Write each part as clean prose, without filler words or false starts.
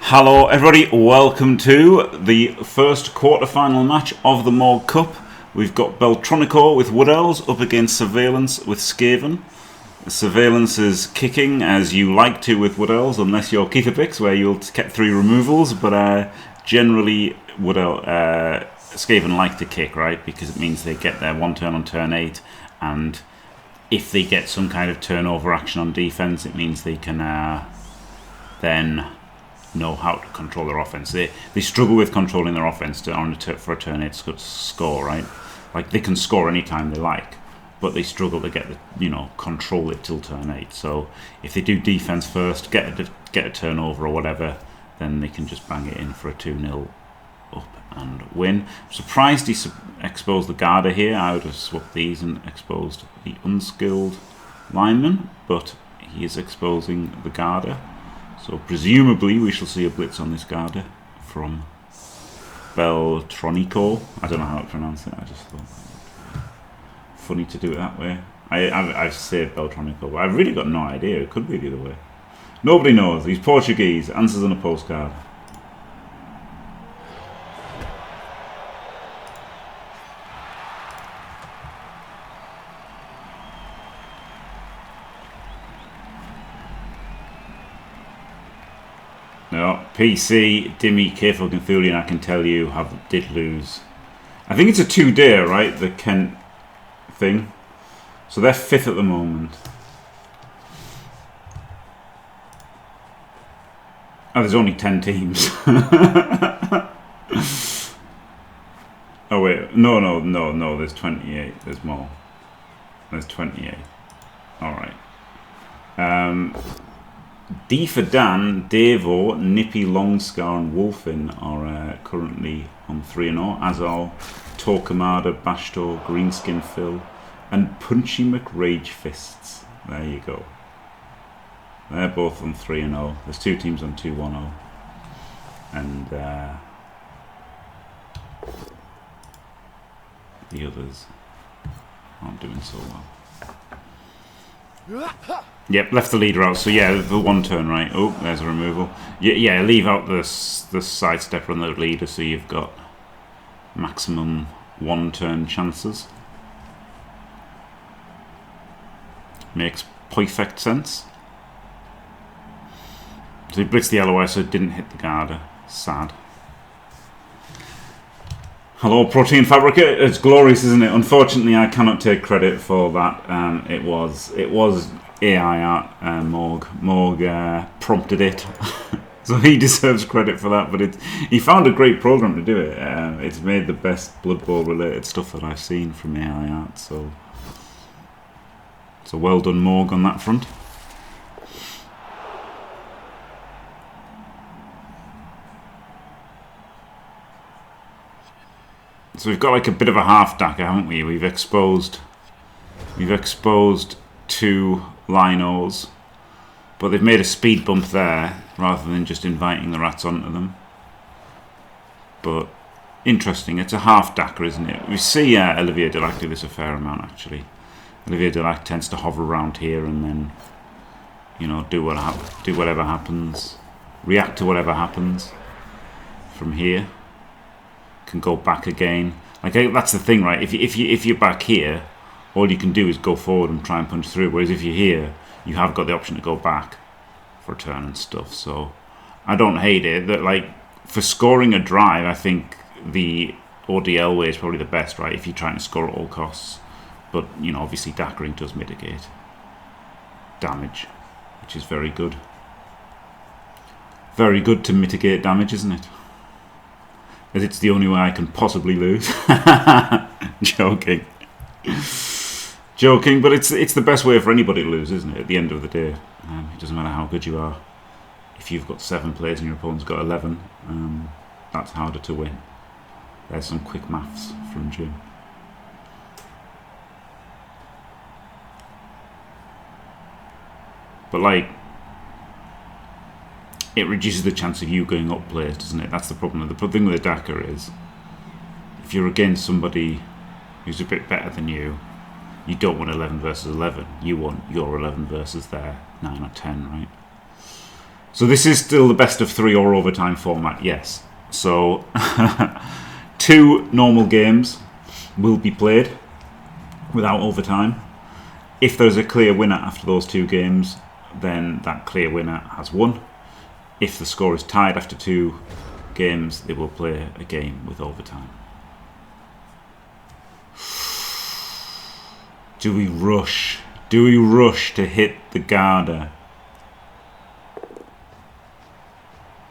Hello everybody, welcome to the first quarter-final match of the Morg Cup. We've got Beltroniko with Wood Elves up against Sirvejlance with Skaven. Sirvejlance is kicking as you like to with Wood Elves, unless you're Keitherpix where you'll get 3 removals, but generally Skaven like to kick, right? Because it means they get their 1 turn on turn 8, and if they get some kind of turnover action on defense, it means they can then know how to control their offense. They struggle with controlling their offense for a turn 8 score, right? Like they can score anytime they like, but they struggle to get control it till turn 8. So if they do defense first, get a turnover or whatever, then they can just bang it in for a 2-0 up and win. I'm surprised he exposed the Garda here. I would have swapped these and exposed the unskilled lineman, but he is exposing the Garda. So presumably we shall see a blitz on this Garda from Beltroniko. I don't know how to pronounce it. I just thought funny to do it that way. I've said Beltroniko, but I've really got no idea. It could be the other way. Nobody knows. He's Portuguese. Answers on a postcard. No, PC, Dimmy, Careful Cthulhian, I can tell you, did lose. I think it's a 2-day, right? The Kent thing. So they're 5th at the moment. Oh, there's only 10 teams. Oh, wait. No. There's 28. There's more. There's 28. Alright. D for Dan, Davo, Nippy, Longscar and Wolfin are currently on 3-0, as are Torquemada, Bashtor, Greenskin Phil and Punchy McRage Fists. There you go. They're both on 3-0. There's 2 teams on 2-1-0. And the others aren't doing so well. Yep, left the leader out. So yeah, the 1 turn, right? Oh, there's a removal. Yeah, leave out the sidestepper on the leader, so you've got maximum 1 turn chances. Makes perfect sense. So he blitzed the LOI, so it didn't hit the Garda. Sad. Hello, Protein Fabricator. It's glorious, isn't it? Unfortunately, I cannot take credit for that. It was AI art. Morg prompted it, so he deserves credit for that. But he found a great program to do it. It's made the best Blood Bowl related stuff that I've seen from AI art. So well done, Morg, on that front. So we've got like a bit of a half dacker, haven't we? We've exposed 2 linos, but they've made a speed bump there rather than just inviting the rats onto them. But interesting, it's a half dacker, isn't it? We see Olivier Delac do this a fair amount actually. Olivier Delac tends to hover around here and then, do whatever happens, react to whatever happens from here. Can go back again. Like that's the thing, right? If you're back here, all you can do is go forward and try and punch through. Whereas if you're here, you have got the option to go back for a turn and stuff. So I don't hate it. That like for scoring a drive, I think the ODL way is probably the best, right? If you're trying to score at all costs. But obviously dackering does mitigate damage, which is very good. Very good to mitigate damage, isn't it? As it's the only way I can possibly lose. Joking, but it's the best way for anybody to lose, isn't it? At the end of the day, it doesn't matter how good you are. If you've got 7 players and your opponent's got 11, that's harder to win. There's some quick maths from Jim. But like, it reduces the chance of you going up players, doesn't it? That's the problem. The thing with a dacker is, if you're against somebody who's a bit better than you, you don't want 11 versus 11. You want your 11 versus their 9 or 10, right? So this is still the best of 3 or overtime format, yes. So 2 normal games will be played without overtime. If there's a clear winner after those 2 games, then that clear winner has won. If the score is tied after 2 games, they will play a game with overtime. Do we rush? Do we rush to hit the Garda?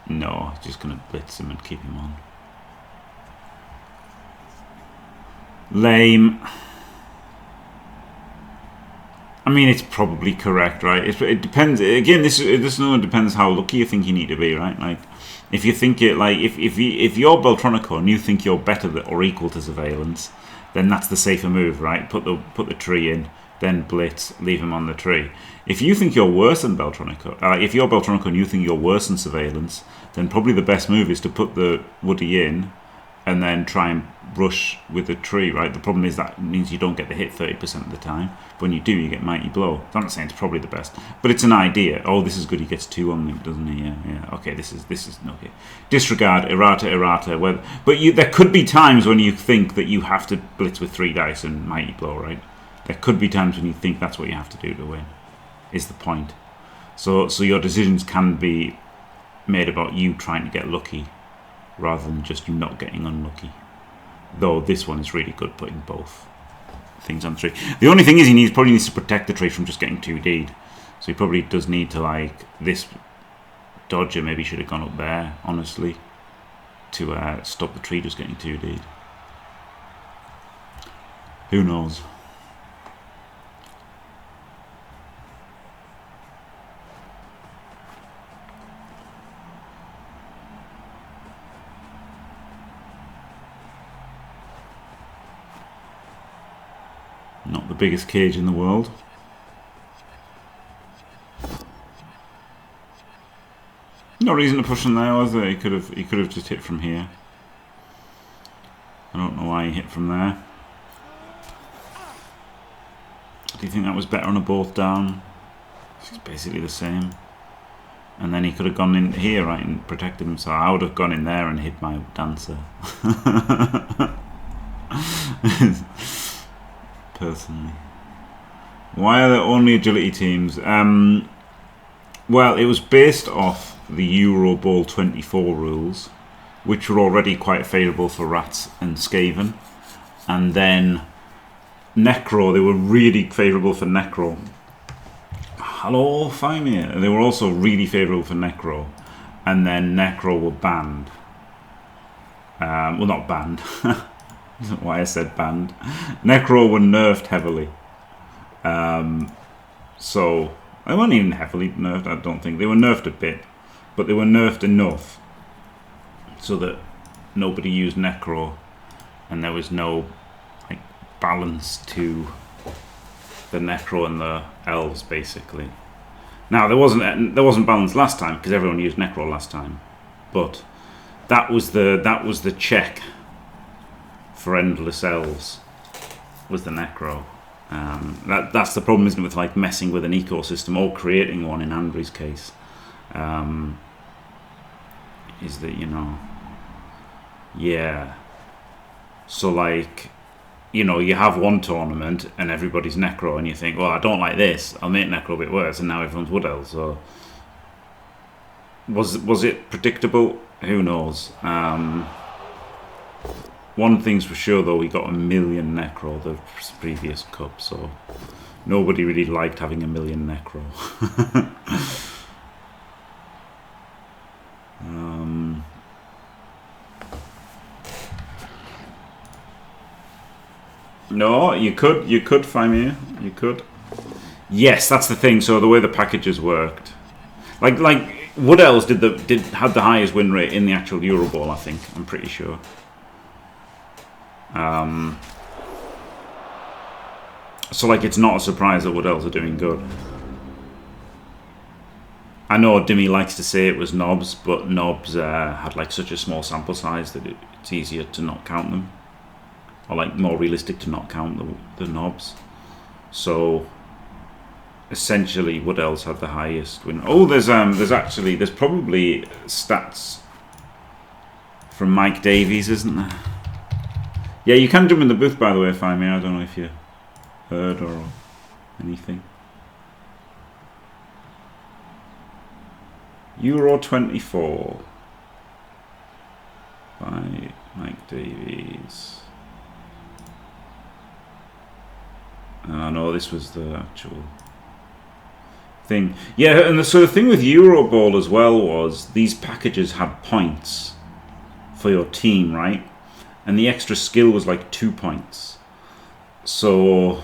No, just going to blitz him and keep him on. Lame. I mean, it's probably correct, right? It depends. Again, this depends how lucky you think you need to be, right? Like, if you think it, like, if you're Beltroniko and you think you're better or equal to Sirvejlance, then that's the safer move, right? Put the tree in, then blitz, leave him on the tree. If you think you're worse than Beltroniko, if you're Beltroniko and you think you're worse than Sirvejlance, then probably the best move is to put the woody in and then try and rush with the tree, right? The problem is that means you don't get the hit 30% of the time. But when you do, you get mighty blow. I'm not saying it's probably the best, but it's an idea. Oh, this is good. He gets 2 on them, doesn't he? Yeah. Okay, this is okay. Disregard errata. But there could be times when you think that you have to blitz with 3 dice and mighty blow, right? There could be times when you think that's what you have to do to win. Is the point? So your decisions can be made about you trying to get lucky, rather than just you not getting unlucky. Though this one is really good, putting both things on the tree. The only thing is he probably needs to protect the tree from just getting 2D'd. So he probably does need to, like, this dodger maybe should have gone up there, honestly, to stop the tree just getting 2D'd. Who knows? Not the biggest cage in the world. No reason to push him there, was there? He could have just hit from here. I don't know why he hit from there. Do you think that was better on a both down? It's basically the same. And then he could have gone in here, right, and protected himself. I would have gone in there and hit my dancer. Personally. Why are there only agility teams? Well, it was based off the Euro Bowl 24 rules, which were already quite favourable for Rats and Skaven. And then Necro, they were really favourable for Necro. Hello, Faemir. They were also really favourable for Necro. And then Necro were banned. Well, not banned. Why I said banned. Necro were nerfed heavily. So they weren't even heavily nerfed, I don't think. They were nerfed a bit, but they were nerfed enough so that nobody used Necro, and there was no, like, balance to the Necro and the elves, basically. Now there wasn't balance last time because everyone used Necro last time, but that was the check for endless elves, was the Necro. That's the problem, isn't it, with, like, messing with an ecosystem or creating one in Andrew's case, is that, you know, yeah, so, like, you know, you have one tournament and everybody's Necro and you think, well, I don't like this, I'll make Necro a bit worse, and now everyone's Wood Elves. So was it predictable? Who knows. One thing's for sure, though, we got 1 million Necro the previous cup, so nobody really liked having 1 million Necro. No, you could Faemir, you could. Yes, that's the thing. So the way the packages worked, like Wood Elves had the highest win rate in the actual Euro Bowl, I think. I'm pretty sure. So, like, it's not a surprise that Wood Elves are doing good. I know Dimmy likes to say it was knobs, but knobs had, like, such a small sample size that it's easier to not count them, or, like, more realistic to not count the knobs. So essentially what else had the highest win. Oh, there's probably stats from Mike Davies, isn't there? Yeah, you can jump in the booth, by the way, Faemir. I don't know if you heard or anything. Euro 24 by Mike Davies. I know this was the actual thing. Yeah, and so the thing with Euro Bowl as well was these packages had points for your team, right? And the extra skill was like 2 points. So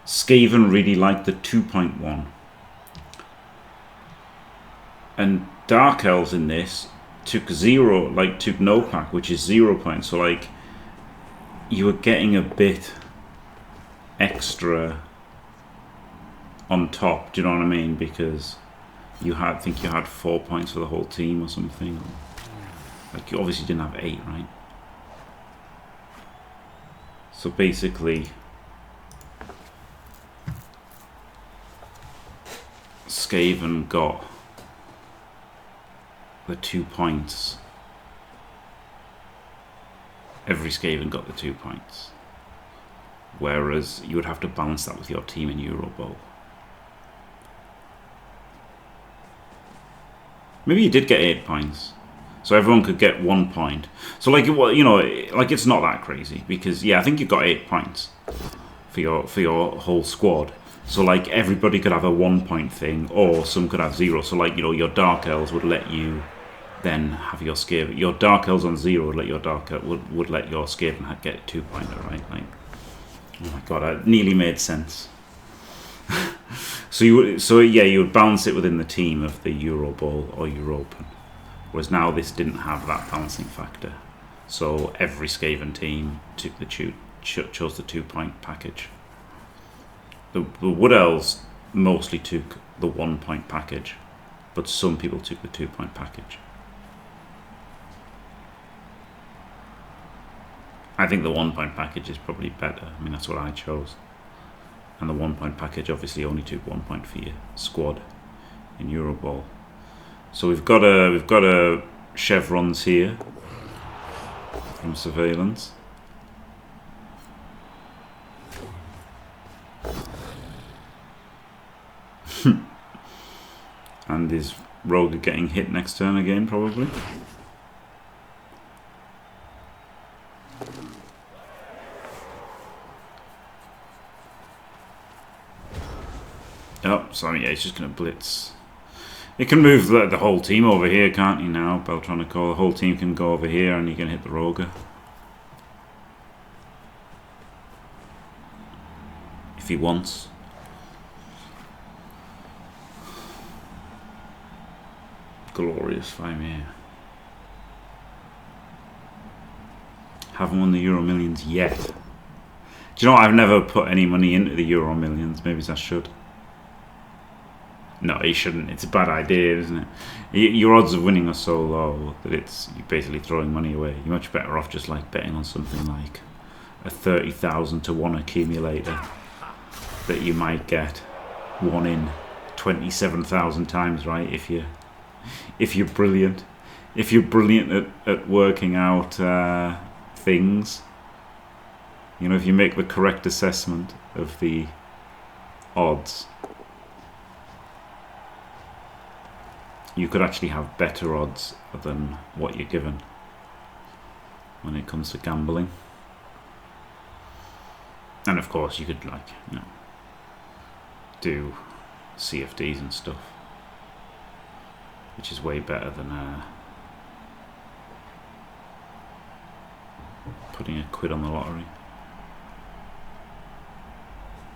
Skaven really liked the 2-point one. And Dark Elves in this took no pack, which is 0 points. So like you were getting a bit extra on top, do you know what I mean? Because I think you had 4 points for the whole team or something. Like you obviously didn't have 8, right? So basically, Skaven got the 2 points. Every Skaven got the 2 points. Whereas you would have to balance that with your team in Euro Bowl. Maybe you did get 8 points. So everyone could get 1 point. So like, you know, like it's not that crazy because yeah, I think you got 8 points for your whole squad. So like everybody could have a 1 point thing, or some could have 0. So like, you know, your Dark Elves would let you then have your Skaven. Your Dark Elves on 0 would let your would let your Skaven get 2 pointer, right? Like, oh my god, it nearly made sense. So you would balance it within the team of the Euro Bowl or European. Whereas now this didn't have that balancing factor. So every Skaven team took chose the 2-point package. The Wood Elves mostly took the 1-point package, but some people took the 2-point package. I think the 1-point package is probably better. I mean, that's what I chose. And the 1-point package obviously only took 1 point for your squad in Euro Bowl. So we've got a chevrons here from Sirvejlance. And is Rogue getting hit next turn again, probably? Oh, sorry, yeah, he's just going to blitz. It can move the whole team over here, can't he now, Beltroniko? The whole team can go over here and you can hit the Rogue. If he wants. Glorious Faemir. Haven't won the Euro Millions yet. Do you know what? I've never put any money into the Euro Millions. Maybe I should. No, you shouldn't. It's a bad idea, isn't it? Your odds of winning are so low that you're basically throwing money away. You're much better off just like betting on something like a 30,000 to 1 accumulator that you might get 1 in 27,000 times, right? If you're brilliant, if you're brilliant at working out things, you know, if you make the correct assessment of the odds, you could actually have better odds than what you're given when it comes to gambling. And of course you could, like, you know, do CFDs and stuff, which is way better than putting a quid on the lottery.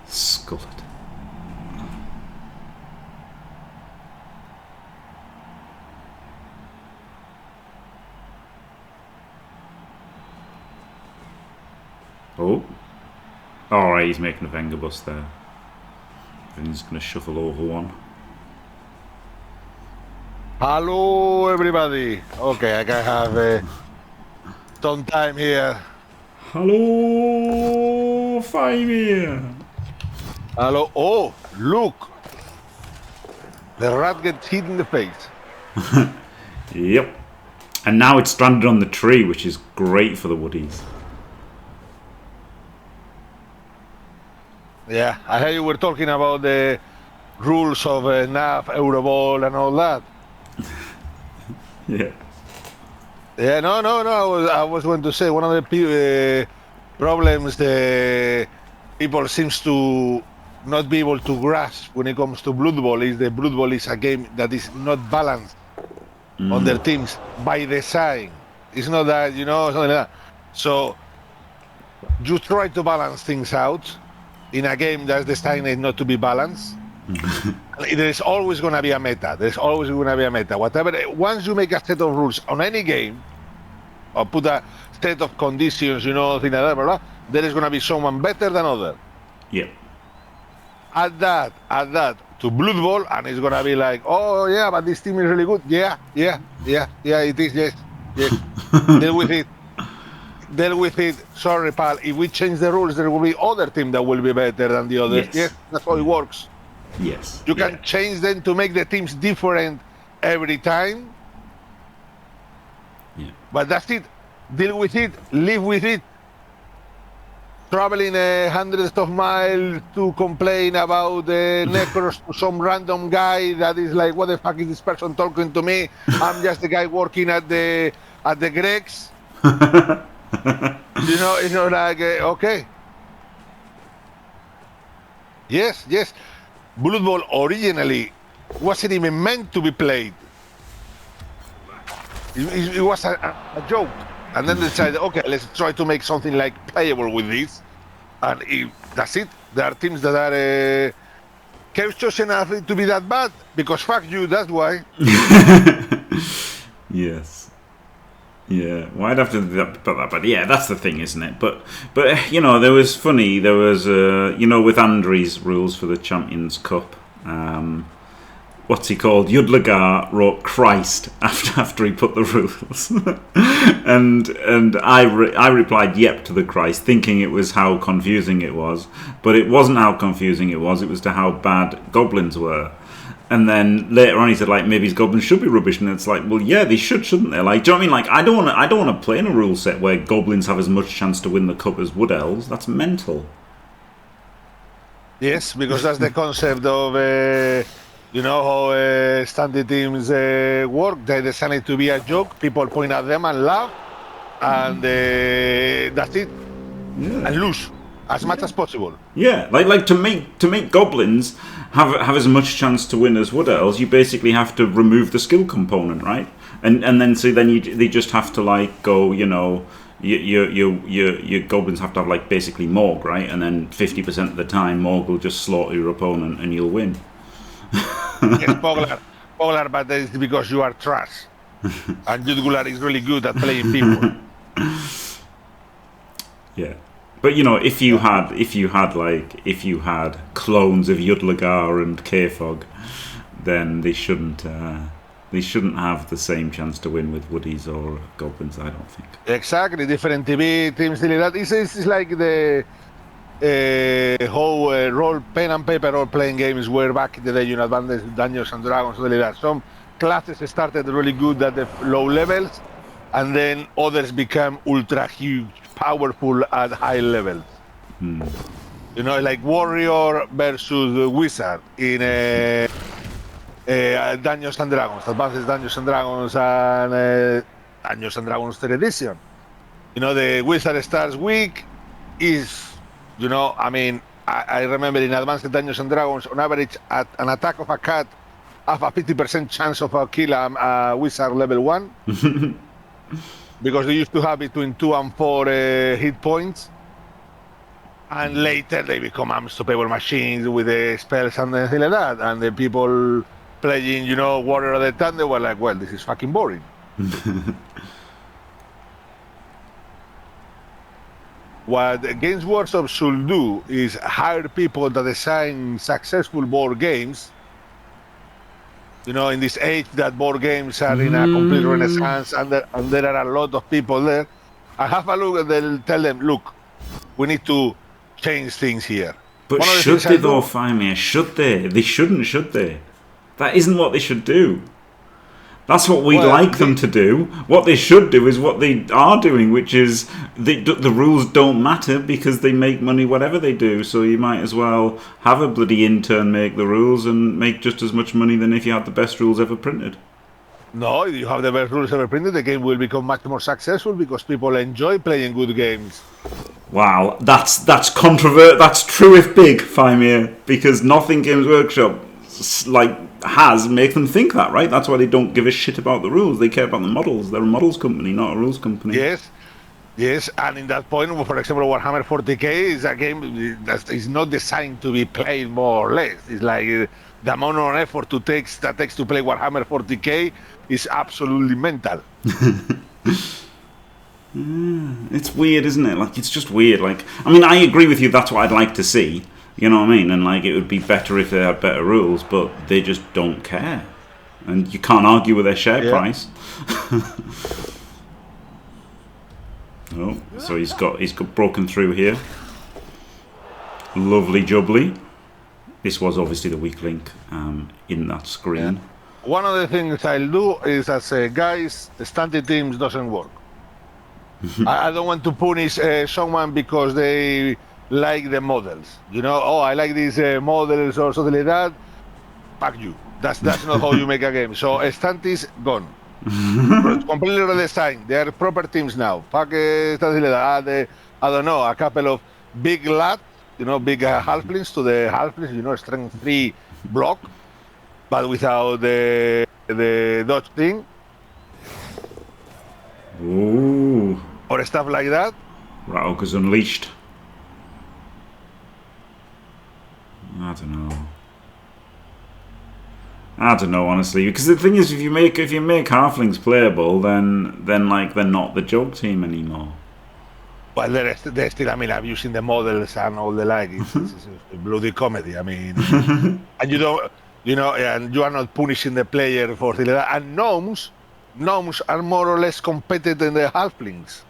Skull it. Oh. Alright, he's making a Venga bust there. And he's going to shuffle over 1. Hello, everybody. Okay, I can have some time here. Hello, Faemir. Hello. Oh, look. The rat gets hit in the face. Yep. And now it's stranded on the tree, which is great for the woodies. Yeah, I heard you were talking about the rules of NAF, Euroball, and all that. Yeah. Yeah, no. I was going to say one of the problems the people seems to not be able to grasp when it comes to Blood Bowl is the Blood Bowl is a game that is not balanced on their teams by design. It's not that, something like that. So you try to balance things out in a game that's designed not to be balanced. There's always going to be a meta. Whatever. Once you make a set of rules on any game, or put a set of conditions, things like that, blah, blah, there is going to be someone better than other. Yep. Add that to Blood Bowl, and it's going to be like, oh yeah, but this team is really good. Yeah, it is. Yes. Deal with it. Sorry, pal. If we change the rules, there will be other team that will be better than the others. Yes, that's how it works. Yes. You can change them to make the teams different every time. Yeah. But that's it. Deal with it. Live with it. Traveling hundreds of miles to complain about the necros to some random guy that is like, what the fuck is this person talking to me? I'm just the guy working at the Gregs. It's not like, okay. Yes. Blood Bowl originally wasn't even meant to be played. It was a joke. And then they decided, okay, let's try to make something like playable with this. And that's it. There are teams that are chaos enough to be that bad. Because fuck you, that's why. Yes. Yeah, well, I'd have to do that, but yeah, that's the thing, isn't it? But there was with Andri's rules for the Champions Cup. What's he called? Yudlagar wrote Christ after he put the rules, and I replied yep to the Christ, thinking it was how confusing it was, but it wasn't how confusing it was. It was to how bad goblins were. And then later on, he said, like, maybe his goblins should be rubbish, and it's like, well, yeah, they shouldn't they? Like, do you know what I mean? Like, I don't want to play in a rule set where goblins have as much chance to win the cup as wood elves. That's mental. Yes, because that's the concept of, how standard teams work. They decided to be a joke. People point at them and laugh, and that's it. Yeah. And lose as much as possible. Yeah, like to make goblins have as much chance to win as wood elves, you basically have to remove the skill component, right? And then they just have to like go, your goblins have to have like basically Morg, right? And then 50% of the time Morg will just slaughter your opponent and you'll win. Yes, Poglar, but that is because you are trash. And Judgular is really good at playing people. Yeah. But if you had clones of Yudlagar and Kfog, then they shouldn't have the same chance to win with woodies or goblins, I don't think. Exactly, different TV teams like that. It's like the whole pen and paper role playing games were back in the day, Advanced Dungeons and Dragons, like that. Some classes started really good at the low levels, and then others became ultra huge, powerful at high levels. Like warrior versus wizard in Dungeons and Dragons, Advanced Dungeons and Dragons, and Dungeons and Dragons 3rd edition. The wizard starts weak, is, I remember in Advanced Dungeons and Dragons, on average, at an attack of a cat, have a 50% chance of a kill a wizard level 1. Because they used to have between 2 and 4 hit points. And later they become unstoppable machines with the spells and things like that. And the people playing, Warrior of the Thunder were like, well, this is fucking boring. What Games Workshop should do is hire people that design successful board games. In this age that board games are in a complete renaissance, and there are a lot of people there. I have a look and they'll tell them, look, we need to change things here. But should they though, Faemir? Should they? They shouldn't, should they? That isn't what they should do. That's what we'd like them to do. What they should do is what they are doing, which is the rules don't matter because they make money whatever they do. So you might as well have a bloody intern make the rules and make just as much money than if you had the best rules ever printed. No, if you have the best rules ever printed, the game will become much more successful because people enjoy playing good games. Wow, that's controversial. That's true if big, Faemir, because nothing Games Workshop has make them think that, right? That's why they don't give a shit about the rules. They care about the models. They're a models company, not a rules company. Yes, and in that point, for example, Warhammer 40k is a game that is not designed to be played more or less. It's like the amount of effort that takes to play Warhammer 40k is absolutely mental. It's weird, isn't it? Like, it's just weird. Like, I mean, I agree with you. That's what I'd like to see. You know what I mean? And like, it would be better if they had better rules, but they just don't care, and you can't argue with their share price. Oh, so he's got broken through here. Lovely jubbly. This was obviously the weak link in that screen. One of the things I'll do is I say, guys, the stunted teams doesn't work. I don't want to punish someone because they like the models. You know, oh, I like these models or something like that. Fuck you. That's not how you make a game. So stunties gone. Completely redesigned. They are proper teams now. Fuck something like that. I don't know, a couple of big lads, you know, big halflings to the halflings, you know, strength 3 block, but without the dodge thing. Ooh. Or stuff like that. Raoka's unleashed. I don't know, honestly, because the thing is, if you make halflings playable, then like they're not the joke team anymore. Well, they're still, I mean, abusing the models and all the like. It's a bloody comedy. I mean, and you don't, you know, and you are not punishing the player for things like that. And gnomes are more or less competent than the halflings.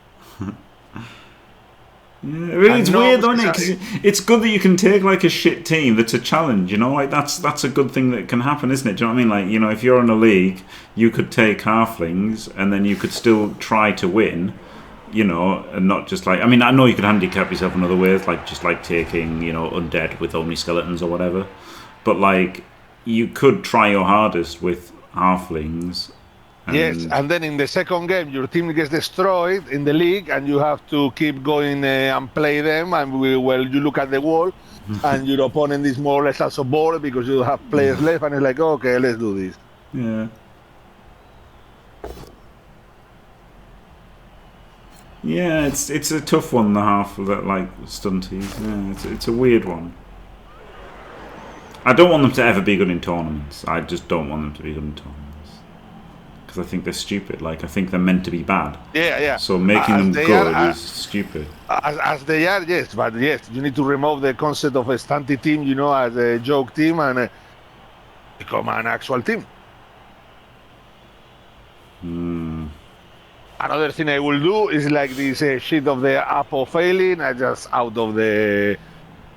Yeah, really, it's weird, isn't it? Because it's good that you can take like a shit team that's a challenge, you know, like that's a good thing that can happen, isn't it? Do you know what I mean? Like, you know, if you're in a league, you could take halflings and then you could still try to win, you know, and not just like, I mean, I know you could handicap yourself in other ways, like just like taking, you know, undead with only skeletons or whatever, but like you could try your hardest with halflings. Yes, and then in the second game, your team gets destroyed in the league, and you have to keep going and play them. And you look at the wall, and your opponent is more or less also bored because you have players left, and it's like, okay, let's do this. Yeah. Yeah, it's a tough one. The half of that, like stunties. Yeah, it's a weird one. I don't want them to ever be good in tournaments. I just don't want them to be good in tournaments. I think they're stupid. Like, I think they're meant to be bad. Yeah. So making them good is stupid. As they are, yes. But yes, you need to remove the concept of a stunty team, you know, as a joke team, and become an actual team. Another thing I will do is like this shit of the Apo failing, I just out of the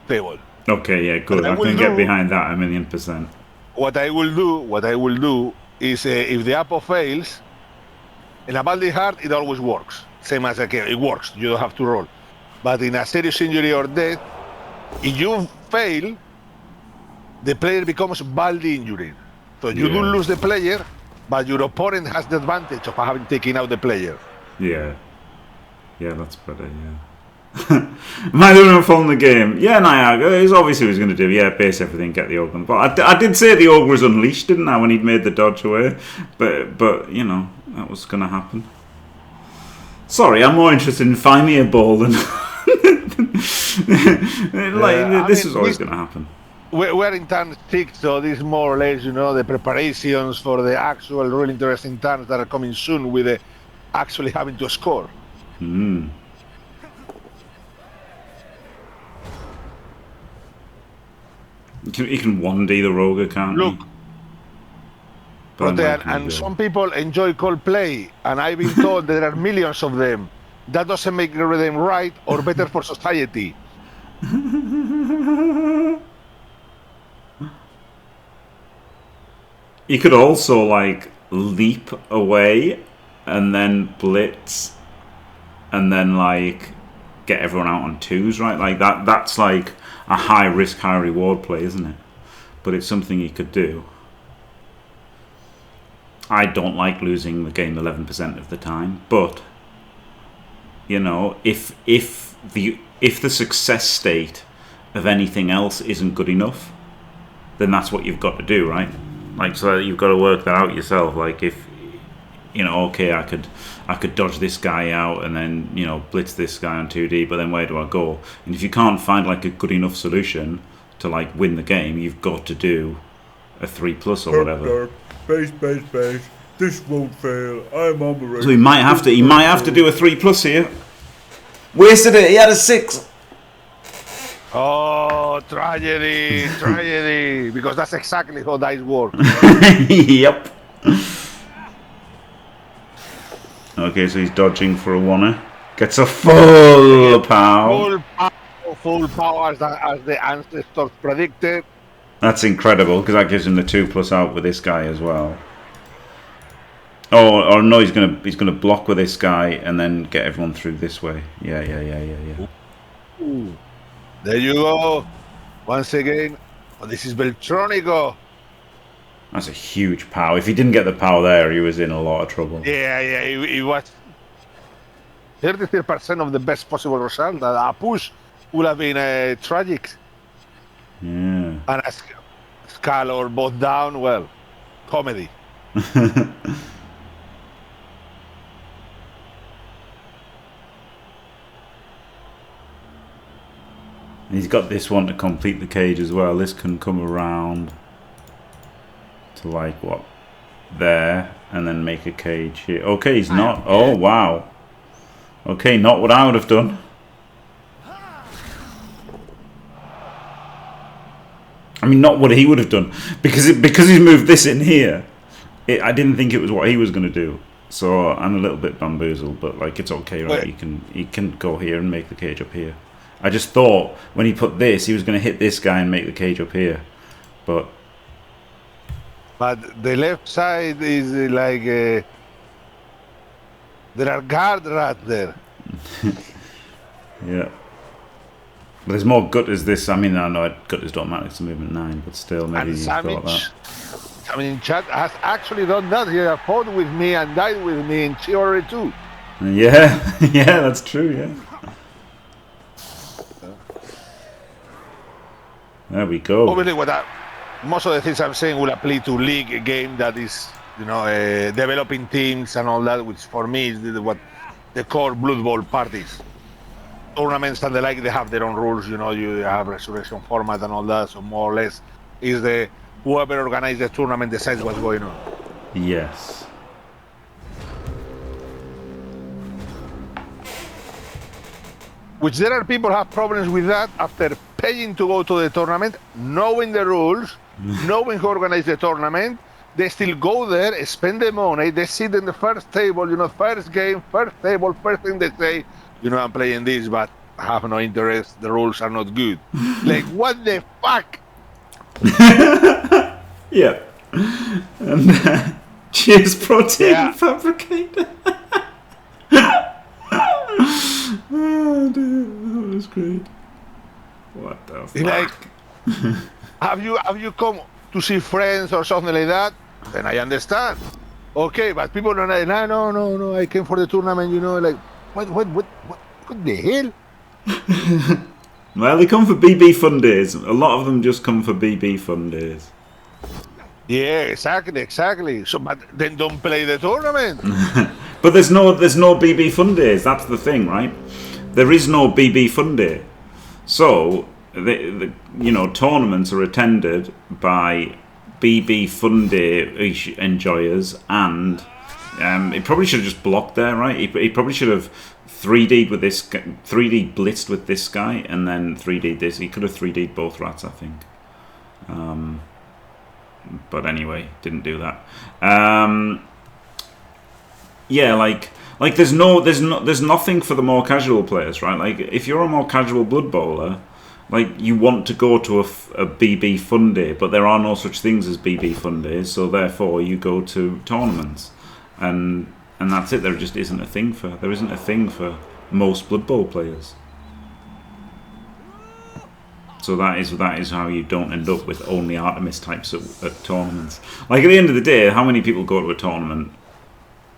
table. Okay, yeah, good. I can get behind that 1,000,000%. What I will do is if the Apo fails, in a badly hard, it always works. Same as a game, it works. You don't have to roll. But in a serious injury or death, if you fail, the player becomes badly injured. So you do lose the player, but your opponent has the advantage of having taken out the player. Yeah, that's better. Yeah. Might have fallen the game. Yeah, Niagara. It's obviously what he was going to do. Yeah, base everything, get the Ogre. But I did say the Ogre was unleashed, didn't I, when he'd made the dodge away? But you know, that was going to happen. Sorry, I'm more interested in Faemir Ball than this was always going to happen. We're in turn 6, so this is more or less, you know, the preparations for the actual really interesting turns that are coming soon with actually having to score. He can 1D the Rogue, can't Look, he? and some people enjoy Coldplay, and I've been told there are millions of them. That doesn't make them right or better for society. You could also like leap away and then blitz and then like get everyone out on twos, right? Like that's like a high risk, high reward play, isn't it? But it's something you could do. I don't like losing the game 11% of the time, but you know, if the success state of anything else isn't good enough, then that's what you've got to do, right? Like, so you've got to work that out yourself. Like, if you know, okay, I could dodge this guy out and then, you know, blitz this guy on 2D, but then where do I go? And if you can't find like a good enough solution to like win the game, you've got to do a 3+ or whatever. Base. This won't fail. I'm on the race. So he might have to do a 3+ here. Wasted it. He had a 6. Oh, tragedy. Because that's exactly how dice work. Yep. Okay, so he's dodging for a 1er. Gets a full power. Full power as the ancestors predicted. That's incredible, because that gives him the 2+ out with this guy as well. Oh, or no, he's gonna block with this guy and then get everyone through this way. Yeah. Ooh. There you go. Once again, this is Beltroniko. That's a huge power. If he didn't get the power there, he was in a lot of trouble. Yeah, he was 33% of the best possible result. A push would have been tragic. Yeah. And a skull or both down, well, comedy. He's got this one to complete the cage as well. This can come around to like what? There, and then make a cage here. Okay, he's not. Oh, wow. Okay, not what I would have done. I mean, not what he would have done. Because he's moved this in here, I didn't think it was what he was going to do. So I'm a little bit bamboozled, but like it's okay, right? He can go here and make the cage up here. I just thought when he put this, he was going to hit this guy and make the cage up here. But the left side is like there are guard rats there. Yeah. But there's more gutters this. I mean, I know gutters don't matter. It's a movement 9, but still, maybe and you thought that. I mean, chat has actually done that. He has fought with me and died with me in Chivalry 2. Yeah, yeah, that's true. Yeah. There we go. Obviously, most of the things I'm saying will apply to league, a game that is, you know, developing teams and all that, which for me is what the core Blood Bowl parties. Tournaments and the like, they have their own rules, you know, you have resurrection format and all that, so more or less is the whoever organizes the tournament decides what's going on. Yes. Which there are people who have problems with that after paying to go to the tournament, knowing the rules, knowing who organizes the tournament. They still go there, spend the money, they sit in the first table, you know, first game, first table, first thing they say, you know, I'm playing this, but I have no interest, the rules are not good. Like, what the fuck? Yeah. And cheers, protein fabricator. Oh dear, that was great. What the fuck? Like, have you come to see friends or something like that? Then I understand. Okay, but people are like, no, I came for the tournament, you know, like, what the hell? Well, they come for BB fun days. A lot of them just come for BB fun days. Yeah, exactly. So, but then don't play the tournament. But there's no BB fun days. That's the thing, right? There is no BB fun day. So, the you know, tournaments are attended by BB fun day enjoyers, and he probably should have just blocked there, right? He probably should have 3D'd with this, 3D blitzed with this guy, and then 3D'd this. He could have 3D'd both rats, I think. But anyway, didn't do that. Yeah, like there's nothing for the more casual players, right? Like if you're a more casual Blood Bowler like you want to go to a BB Fun Day, but there are no such things as BB Fun Days, so therefore you go to tournaments, and that's it. There just isn't a thing for most Blood Bowl players. So that is how you don't end up with only Artemis types at tournaments. Like at the end of the day, how many people go to a tournament?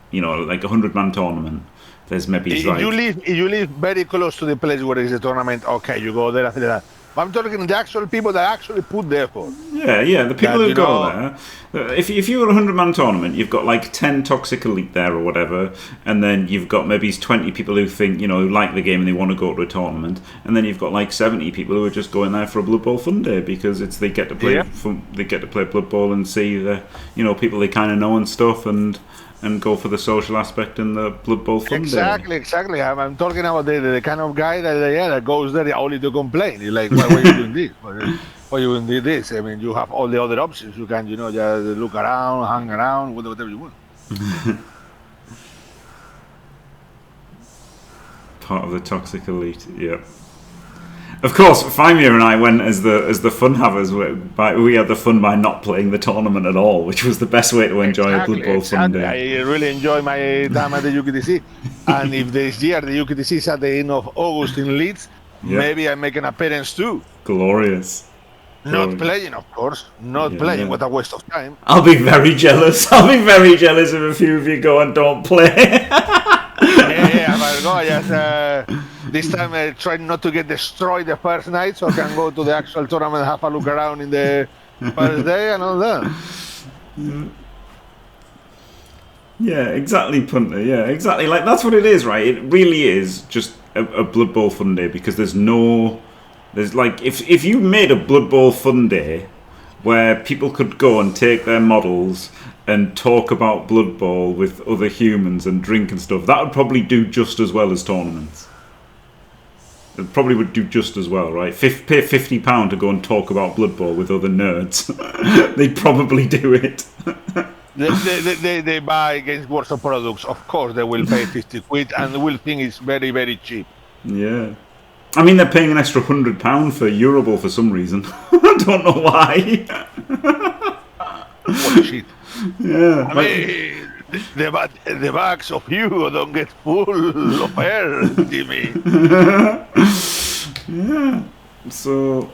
You know, like 100-man tournament. There's maybe if you live very close to the place where is the tournament, okay, you go there after that. But I'm talking the actual people that actually put the effort. Yeah, the people who go there. If you're a 100-man tournament, you've got like 10 toxic elite there or whatever, and then you've got maybe 20 people who think, who like the game and they want to go to a tournament, and then you've got like 70 people who are just going there for a Blood Bowl Fun Day because they get to play Blood Bowl and see the people they kind of know and stuff, and go for the social aspect in the Blood Bowl Fun Day. Exactly. I'm talking about the kind of guy that goes there only to complain. You're like, why are you doing this? Why are you doing this? I mean, you have all the other options. You can, just look around, hang around, whatever you want. Part of the toxic elite, yeah. Of course, Faemir and I went as the fun havers. We had the fun by not playing the tournament at all, which was the best way to enjoy a Blood Bowl Fun Day. I really enjoy my time at the UKTC. And if this year the UKTC is at the end of August in Leeds, maybe I make an appearance too. Glorious. Not playing, of course. Not playing. What a waste of time. I'll be very jealous. If a few of you go and don't play. But go, just... this time I tried not to get destroyed the first night, so I can go to the actual tournament, have a look around in the first day and all that. Yeah, exactly, Punter. Yeah, exactly. Like, that's what it is, right? It really is just a Blood Bowl Fun Day because there's like, if you made a Blood Bowl Fun Day where people could go and take their models and talk about Blood Bowl with other humans and drink and stuff, that would probably do just as well as tournaments. It probably would do just as well, right? Pay £50 to go and talk about Blood Bowl with other nerds. They'd probably do it. they buy against Warsaw products. Of course, they will pay 50 quid and they will think it's very, very cheap. Yeah. I mean, they're paying an extra £100 for Euroball for some reason. I don't know why. What shit. Yeah. I mean, the bags of you don't get full of air, Jimmy. Yeah. So,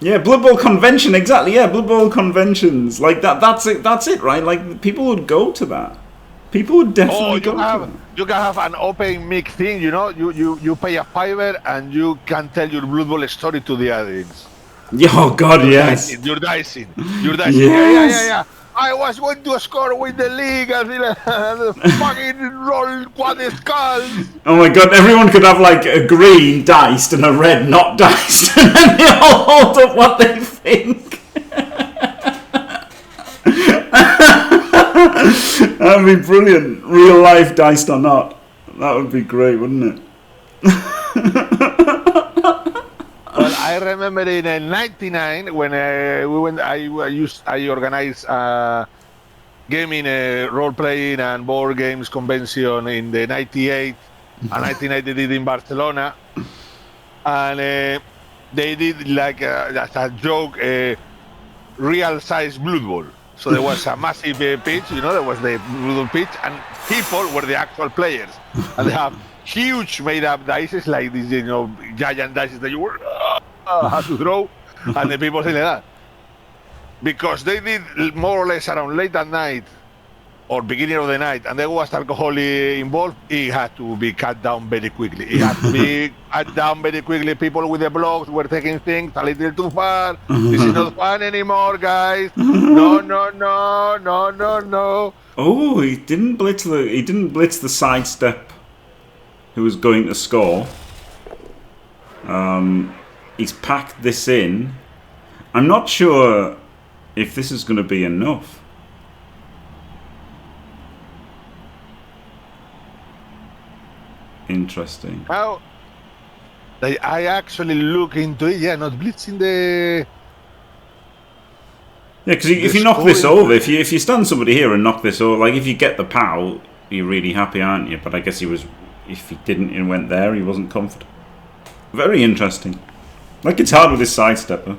yeah, Blood Bowl convention, exactly. Yeah, Blood Bowl conventions, like that. That's it, right? Like people would go to that. People would definitely go to that. You can have an open mic thing, you pay a $5 and you can tell your Blood Bowl story to the audience. Oh God, yes. You're dicing. Yes. Yeah. I was going to score with the league and the fucking roll quad skulls. Oh my God, everyone could have like a green diced and a red not diced and then they all hold up what they think. That'd be brilliant. Real life diced or not. That would be great, wouldn't it? Well, I remember in '99 when we went. I organized gaming, role playing, and board games convention in the '98 and 1990 did in Barcelona, and they did like as a joke, real size Blood Bowl. So there was a massive pitch, there was the Blood Bowl pitch, and people were the actual players, and they have huge made-up dices like these, giant dices that you were had to throw, and the people saying like that. Because they did more or less around late at night or beginning of the night, and there was alcohol involved, it had to be cut down very quickly. People with the blogs were taking things a little too far. This is not fun anymore, guys. No. Oh, he didn't blitz the sidestep who was going to score. He's packed this in. I'm not sure if this is going to be enough. Interesting. How? I actually look into it. Yeah, not blitzing the. Yeah, because if you knock this over, if you stun somebody here and knock this over, like if you get the POW, you're really happy, aren't you? But I guess if he didn't and went there, he wasn't comfortable. Very interesting. Like, it's hard with this sidestepper.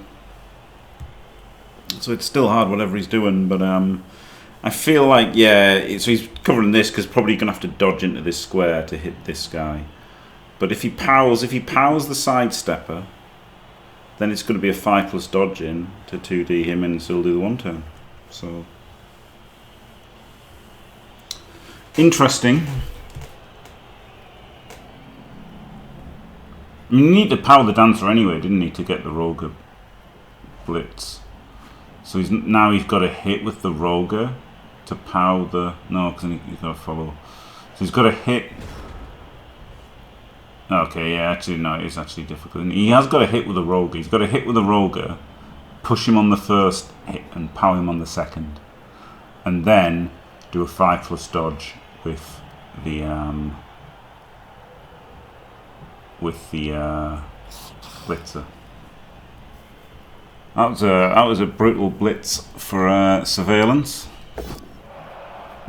So it's still hard, whatever he's doing, but I feel like, yeah, so he's covering this because probably going to have to dodge into this square to hit this guy. But if he powers the sidestepper, then it's going to be a 5+ dodge in to 2D him and still do the 1 turn. So, interesting. I mean, you need to power the dancer anyway, didn't he, to get the Roger blitz. So now he's got to hit with the Roger to power the... No, because he's got to follow. So he's got to hit... Okay, yeah, actually, no, it's actually difficult. He has got to hit with a Roger. He's got to hit with a Roger, push him on the first hit, and power him on the second. And then do a 5+ dodge with the blitzer. That was a brutal blitz for Surveillance.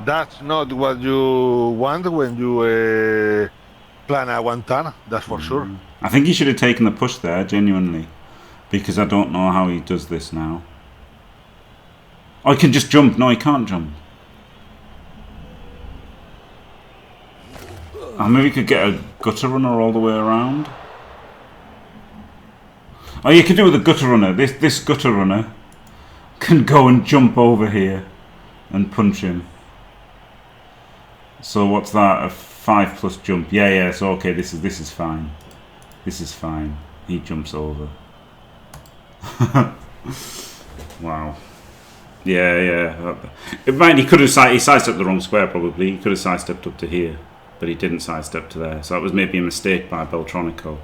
That's not what you want when you plan a 1 turn, that's for sure. I think he should have taken the push there, genuinely, because I don't know how he does this now. Oh, he can just jump. No, he can't jump. Oh, maybe he could get a gutter runner all the way around. Oh, you could do it with a gutter runner. This gutter runner can go and jump over here and punch him. So what's that? A 5+ jump. Yeah. So okay, this is fine. This is fine. He jumps over. Wow. Yeah. He could have sidestepped the wrong square probably. He could have sidestepped up to here, but he didn't sidestep to there. So that was maybe a mistake by Beltroniko.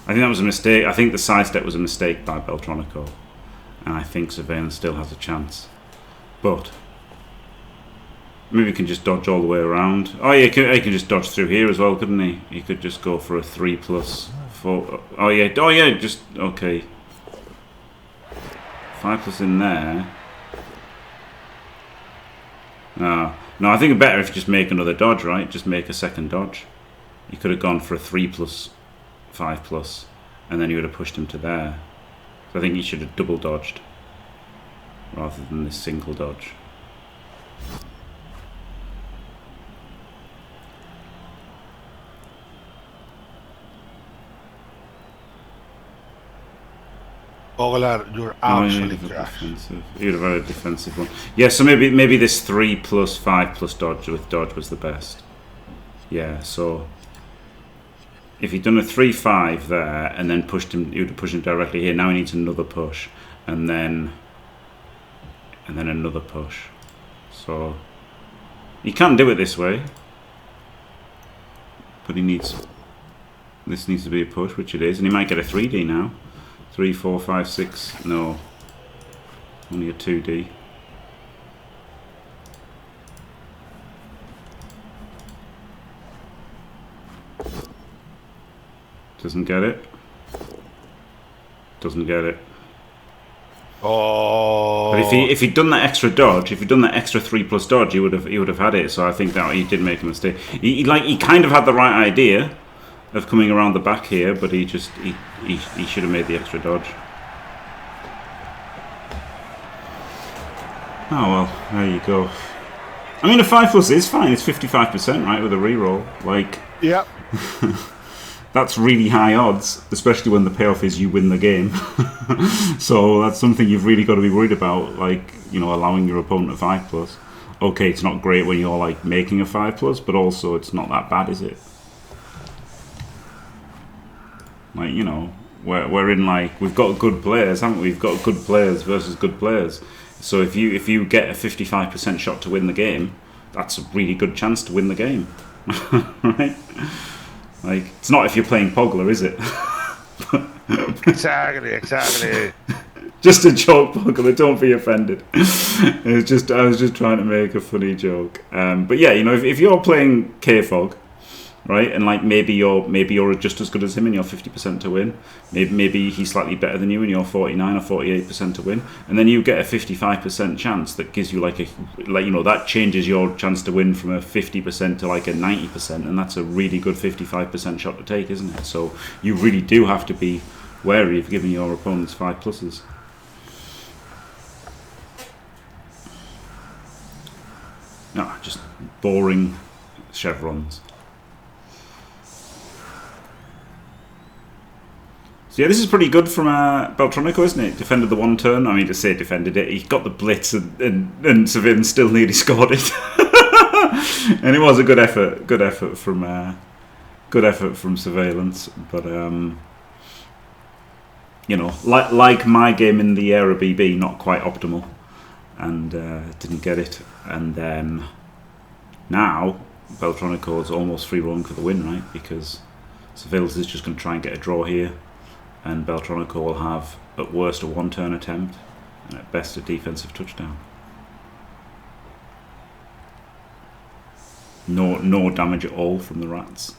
I think that was a mistake. I think the sidestep was a mistake by Beltroniko, and I think Sirvejlance still has a chance. But maybe he can just dodge all the way around. Oh yeah, he can just dodge through here as well, couldn't he? He could just go for a 3+4. Oh yeah, just okay. 5+ in there. No, I think it's better if you just make another dodge, right? Just make a second dodge. You could have gone for a 3+, 5+, and then you would have pushed him to there. So I think he should have double dodged rather than this single dodge. Oglar, you're absolutely trash. You had a very defensive one. Yeah, so maybe this 3+, 5+ dodge with dodge was the best. Yeah, so if he'd done a 3-5 there and then pushed him, you would have pushed him directly here. Now he needs another push, and then another push. So he can do it this way, but this needs to be a push, which it is, and he might get a 3D now. 3, 4, 5, 6. No, only a 2D. Doesn't get it. Doesn't get it. Oh. But if he'd done that extra dodge, if he'd done that extra 3+ dodge, he would have had it. So I think that he did make a mistake. He kind of had the right idea of coming around the back here, but he should have made the extra dodge. Oh well, there you go. I mean, a 5+ is fine. It's 55%, right, with a reroll. Like, yeah. That's really high odds, especially when the payoff is you win the game. So that's something you've really got to be worried about, like, you know, allowing your opponent a 5+. Okay, it's not great when you're like making a 5+, but also it's not that bad, is it? Like, you know, we're in, like, we've got good players, haven't we? We've got good players versus good players. So if you get a 55% shot to win the game, that's a really good chance to win the game, right? Like, it's not if you're playing Pogler, is it? Exactly. Just a joke, Pogler. Don't be offended. I was just trying to make a funny joke. But yeah, you know, if you're playing K-Fog right? And like maybe you're just as good as him and you're 50% to win. Maybe he's slightly better than you and you're 49 or 48% to win. And then you get a 55% chance that gives you that changes your chance to win from a 50% to like a 90%, and that's a really good 55% shot to take, isn't it? So you really do have to be wary of giving your opponents 5 pluses. No, just boring chevrons. So yeah, this is pretty good from Beltroniko, isn't it? Defended the one turn. I mean, to say defended it, he got the blitz and Sirvejlance still nearly scored it. And it was a good effort. Good effort from Sirvejlance. But like my game in the Era BB, not quite optimal, and didn't get it. And then now Beltroniko is almost free rolling for the win, right? Because Sirvejlance is just going to try and get a draw here. And Beltroniko will have, at worst, a one-turn attempt, and at best, a defensive touchdown. No damage at all from the rats.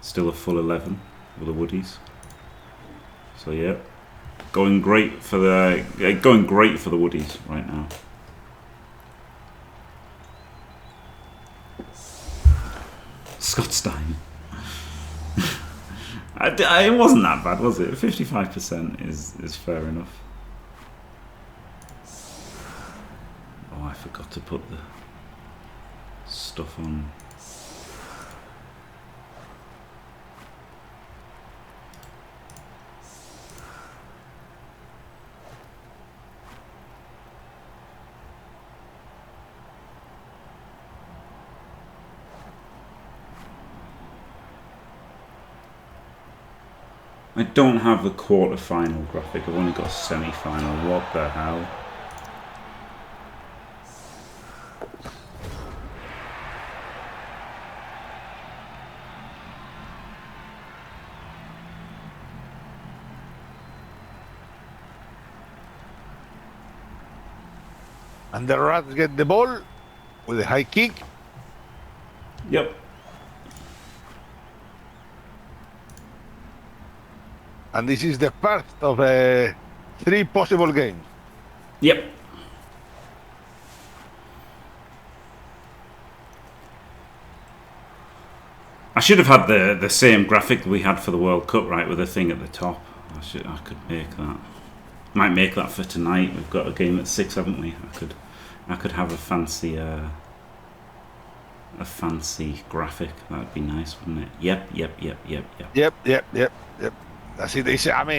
Still a full 11 with the woodies. So yeah, going great for the woodies right now. Scott Stein. It wasn't that bad, was it? 55% is fair enough. Oh, I forgot to put the stuff on. I don't have the quarter-final graphic, I've only got a semi-final. What the hell? And the rats get the ball with a high kick. Yep. And this is the first of 3 possible games. Yep. I should have had the same graphic that we had for the World Cup, right, with the thing at the top. I could make that. Might make that for tonight. We've got a game at 6, haven't we? I could have a fancy graphic. That'd be nice, wouldn't it? Yep. That's it. It's 5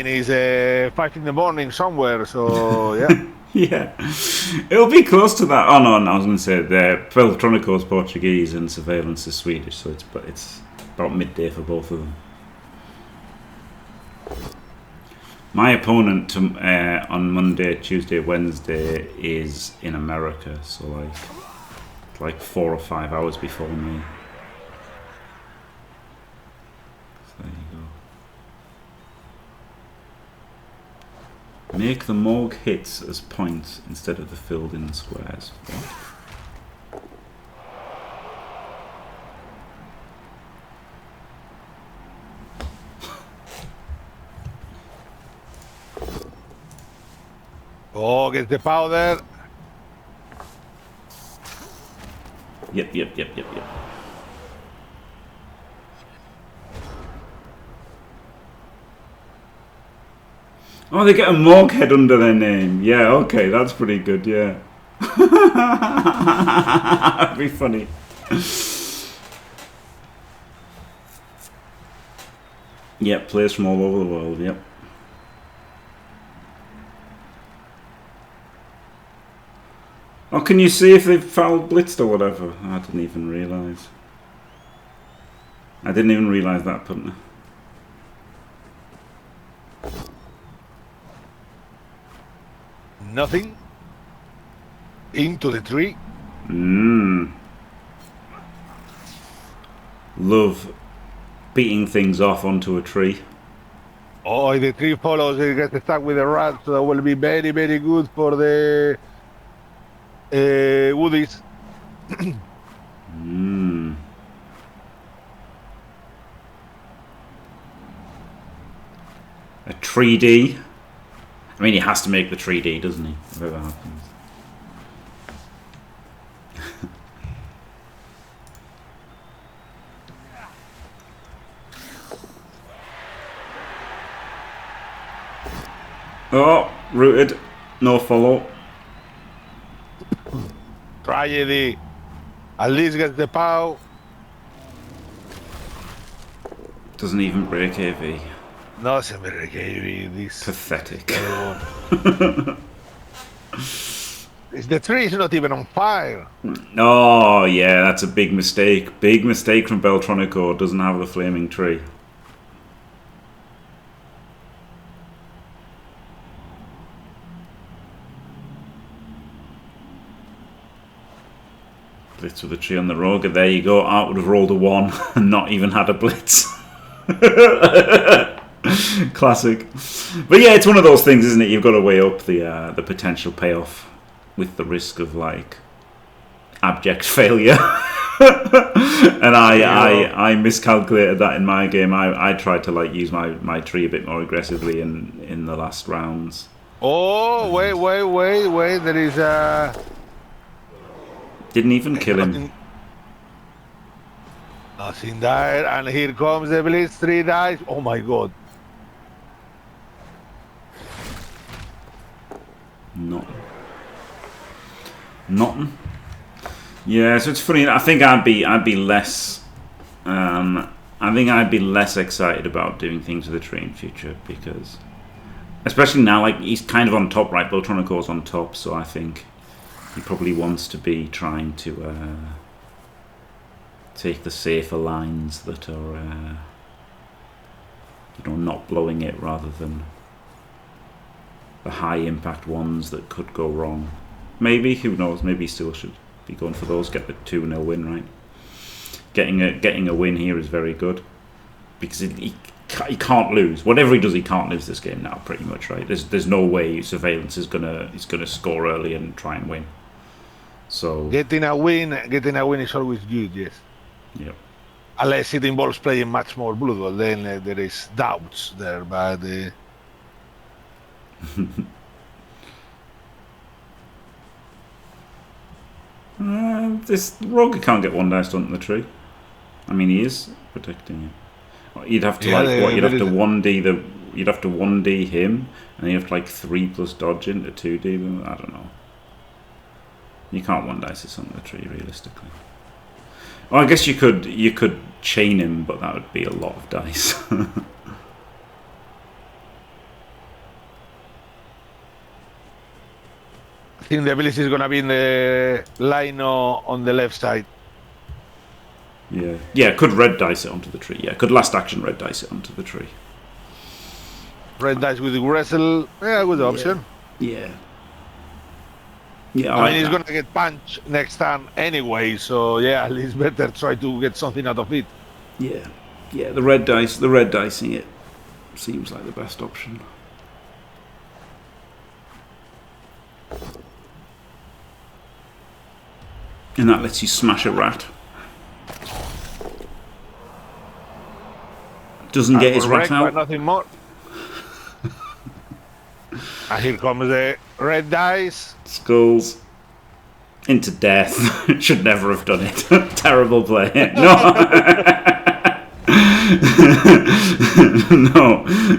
in the morning somewhere, so yeah. Yeah. It'll be close to that. Oh no, I was going to say Beltroniko is Portuguese and Sirvejlance is Swedish, so it's about midday for both of them. My opponent on Monday, Tuesday, Wednesday is in America, so like 4 or 5 hours before me. So there you go. Make the Morg hits as points instead of the filled in squares. What? Oh, get the powder. Yep. Oh, they get a Morg head under their name. Yeah, okay, that's pretty good, yeah. That'd be funny. Yep, players from all over the world, yep. Oh, can you see if they've fouled blitzed or whatever? I didn't even realise. that, punter. Nothing. Into the tree. Love beating things off onto a tree. Oh, if the tree follows, it gets stuck with the rat, so that will be very, very good for the woodies. 3D. I mean, he has to make the 3D, doesn't he? Whatever happens. Oh, rooted. No follow. Tragedy. At least gets the POW. Doesn't even break AV. No se me requiere this. Pathetic. The tree is not even on fire. Oh, yeah, that's a big mistake. Big mistake from Beltroniko. Doesn't have the flaming tree. Blitz with a tree on the rogue. There you go. Art would have rolled a 1 and not even had a blitz. Classic. But yeah, it's one of those things, isn't it? You've got to weigh up the potential payoff with the risk of like abject failure. And I miscalculated that in my game. I tried to like use my tree a bit more aggressively in the last rounds. Oh, wait. There is a... Didn't even kill him. Nothing there, and here comes the blitz, 3 dice. Oh my god. Nothing. Yeah, so it's funny. I think I'd be less. I think I'd be less excited about doing things with the tree in future because, especially now, like he's kind of on top, right? Beltroniko's on top, so I think he probably wants to be trying to take the safer lines that are, not blowing it rather than the high impact ones that could go wrong. Maybe, who knows? Maybe he still should be going for those. Get the 2-0 win, right? Getting a win here is very good because he can't lose. Whatever he does, he can't lose this game now. Pretty much, right? There's no way Sirvejlance is gonna score early and try and win. So getting a win is always good, yes. Yep. Unless it involves playing much more Bloodbowl, then there is doubts there. But this rogue can't get 1 dice onto the tree. I mean, he is protecting it. You'd have to You'd have to 1D you'd have to 1D him, and you have to like 3+ dodge into 2D them. I don't know. You can't 1 dice this onto the tree realistically. Well, I guess you could chain him, but that would be a lot of dice. I think the ability is going to be in the lino on the left side. Yeah, could red dice it onto the tree. Yeah, could last action red dice it onto the tree. Red dice with wrestle, yeah, good option. Yeah, I mean, he's going to get punched next time anyway, so yeah, at least better try to get something out of it. Yeah, the red dicing it seems like the best option. And that lets you smash a rat. Doesn't get his rat out. But nothing more. And here comes the red dice. Skulls. Into death. Should never have done it. Terrible play. No.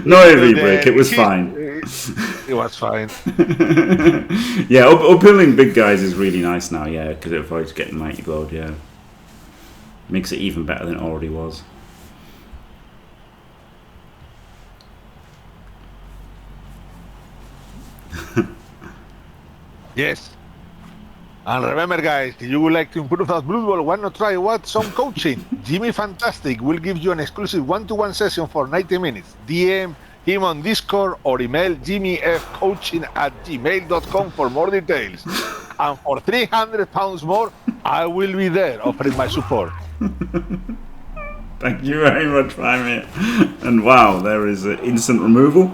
no AV break. It was fine. It was fine. Yeah, upilling big guys is really nice now, yeah, because it avoids getting mighty blowed, yeah. Makes it even better than it already was. Yes. And remember, guys, if you would like to improve that Bloodbowl, why not try some coaching? Jimmy Fantastic will give you an exclusive one-to-one session for 90 minutes. DM him on Discord or email jimmyfcoaching@gmail.com for more details. And for £300 more, I will be there offering my support. Thank you very much, Faemir. And wow, there is instant removal.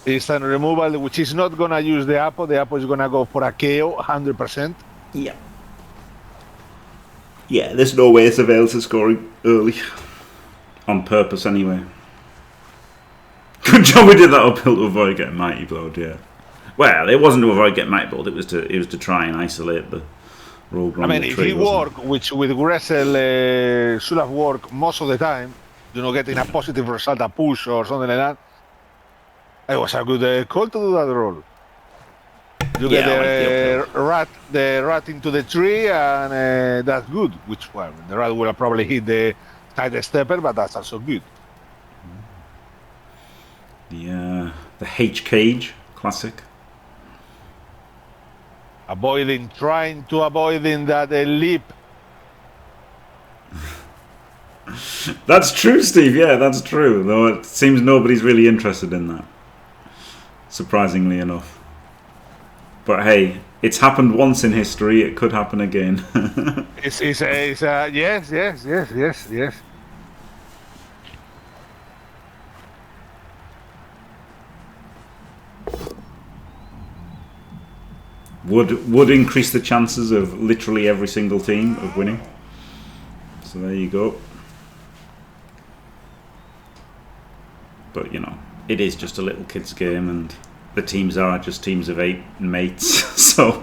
Instant removal, which is not going to use the Apo. The Apo is going to go for a KO, 100%. Yeah. Yeah, there's no way Sirvejlance is scoring early. On purpose, anyway. Good job we did that uphill to avoid getting mighty blowed, yeah. Well, it wasn't to avoid getting mighty blowed, it was to try and isolate the rogue along I mean, the if tree, he worked, which with Gressel should have worked most of the time, getting a positive result, a push or something like that, it was a good call to do that role. You get the rat into the tree, and that's good. Which, well, the rat will probably hit the side stepper, but that's also good. The H cage, classic. Trying to avoid that leap. That's true, Steve. Yeah, that's true. Though it seems nobody's really interested in that. Surprisingly enough. But hey, it's happened once in history. It could happen again. Yes. Would increase the chances of literally every single team of winning. So there you go. But it is just a little kids game, and the teams are just teams of 8 mates, so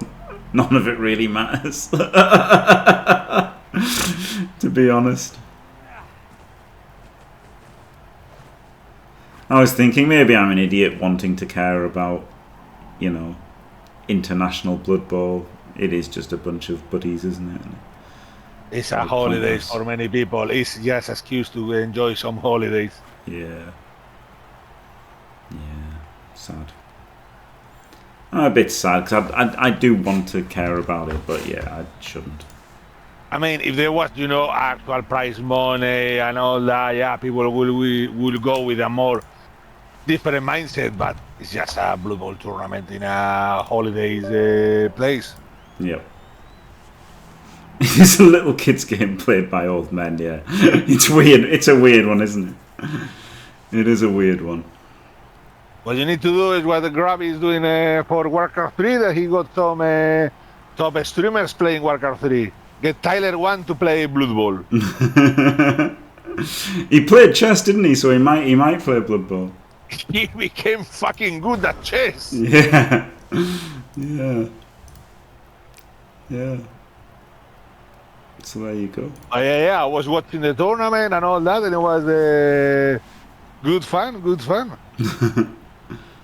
none of it really matters. To be honest. I was thinking maybe I'm an idiot wanting to care about, international Blood Bowl. It is just a bunch of buddies, isn't it? It's a holiday for many people. It's just an excuse to enjoy some holidays. Yeah. Sad. I'm a bit sad because I do want to care about it, but yeah, I shouldn't. I mean, if there was, actual prize money and all that, yeah, people will go with a more different mindset, but it's just a Blood Bowl tournament in a holidays place. Yep. It's a little kids game played by old men, yeah. It's weird. It's a weird one, isn't it? It is a weird one. What you need to do is what the Grabby is doing for Warcraft 3, that he got some top streamers playing Warcraft 3. Get Tyler 1 to play Blood Bowl. He played chess, didn't he? So he might play Blood Bowl. He became fucking good at chess. Yeah. So there you go. Yeah. I was watching the tournament and all that, and it was good fun.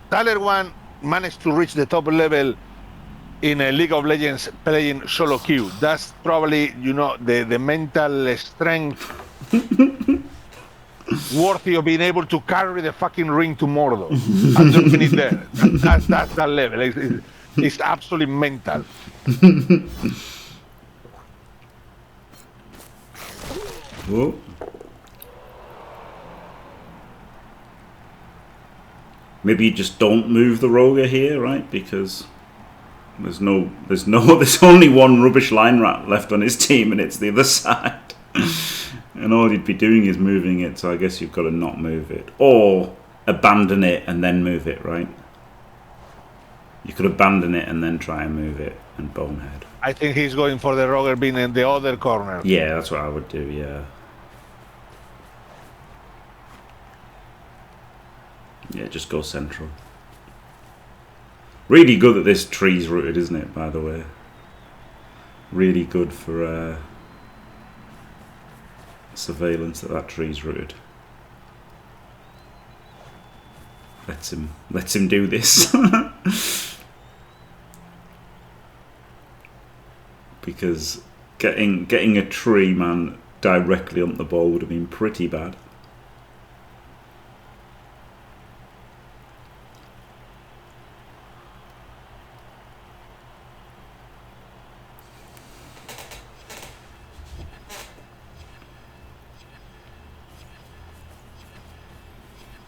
Tyler 1 managed to reach the top level in a League of Legends playing solo queue. That's probably, the mental strength worthy of being able to carry the fucking ring to Mordor and just finish there. That's that level. It's absolutely mental. Whoa. Maybe you just don't move the Roger here, right? Because there's only one rubbish line rat left on his team, and it's the other side. And all you'd be doing is moving it, so I guess you've got to not move it. Or abandon it and then move it, right? You could abandon it and then try and move it and bonehead. I think he's going for the Roger being in the other corner. Yeah, that's what I would do, yeah. Yeah, just go central. Really good that this tree's rooted, isn't it, by the way? Really good for surveillance that tree's rooted. Lets him do this. Because getting a tree man directly on the ball would have been pretty bad.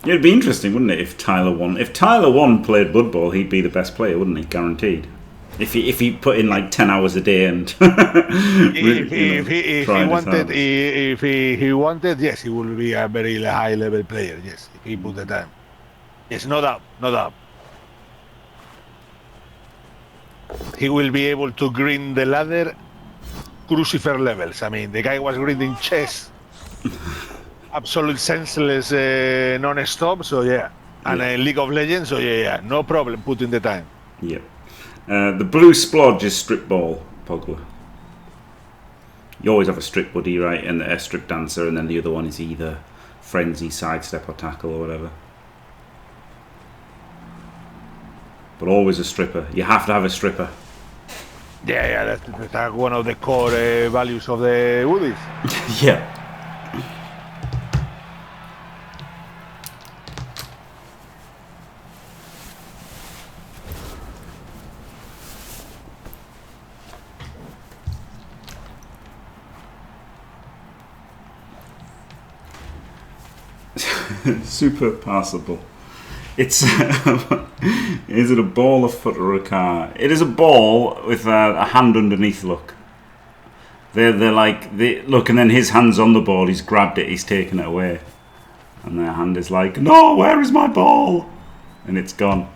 It'd be interesting, wouldn't it, if Tyler won? If Tyler won played Blood Bowl, he'd be the best player, wouldn't he? Guaranteed. If he put in like 10 hours a day and if he wanted, yes, he would be a very high level player. Yes, if he put the time. Yes, no doubt. He will be able to grind the ladder crucifer levels. I mean, the guy was grinding chess. Absolute senseless non-stop, so yeah. And League of Legends, so yeah, no problem putting the time. Yep. The blue splodge is strip ball, Pogler. You always have a strip buddy, right, and a strip dancer, and then the other one is either frenzy, sidestep, or tackle, or whatever. But always a stripper. You have to have a stripper. Yeah, that's one of the core values of the Woodies. Yeah. Super passable. It's is it a ball, a foot, or a car? It is a ball with a hand underneath. Look, they're like look, and then his hand's on the ball. He's grabbed it. He's taken it away, and their hand is like, no, where is my ball? And it's gone.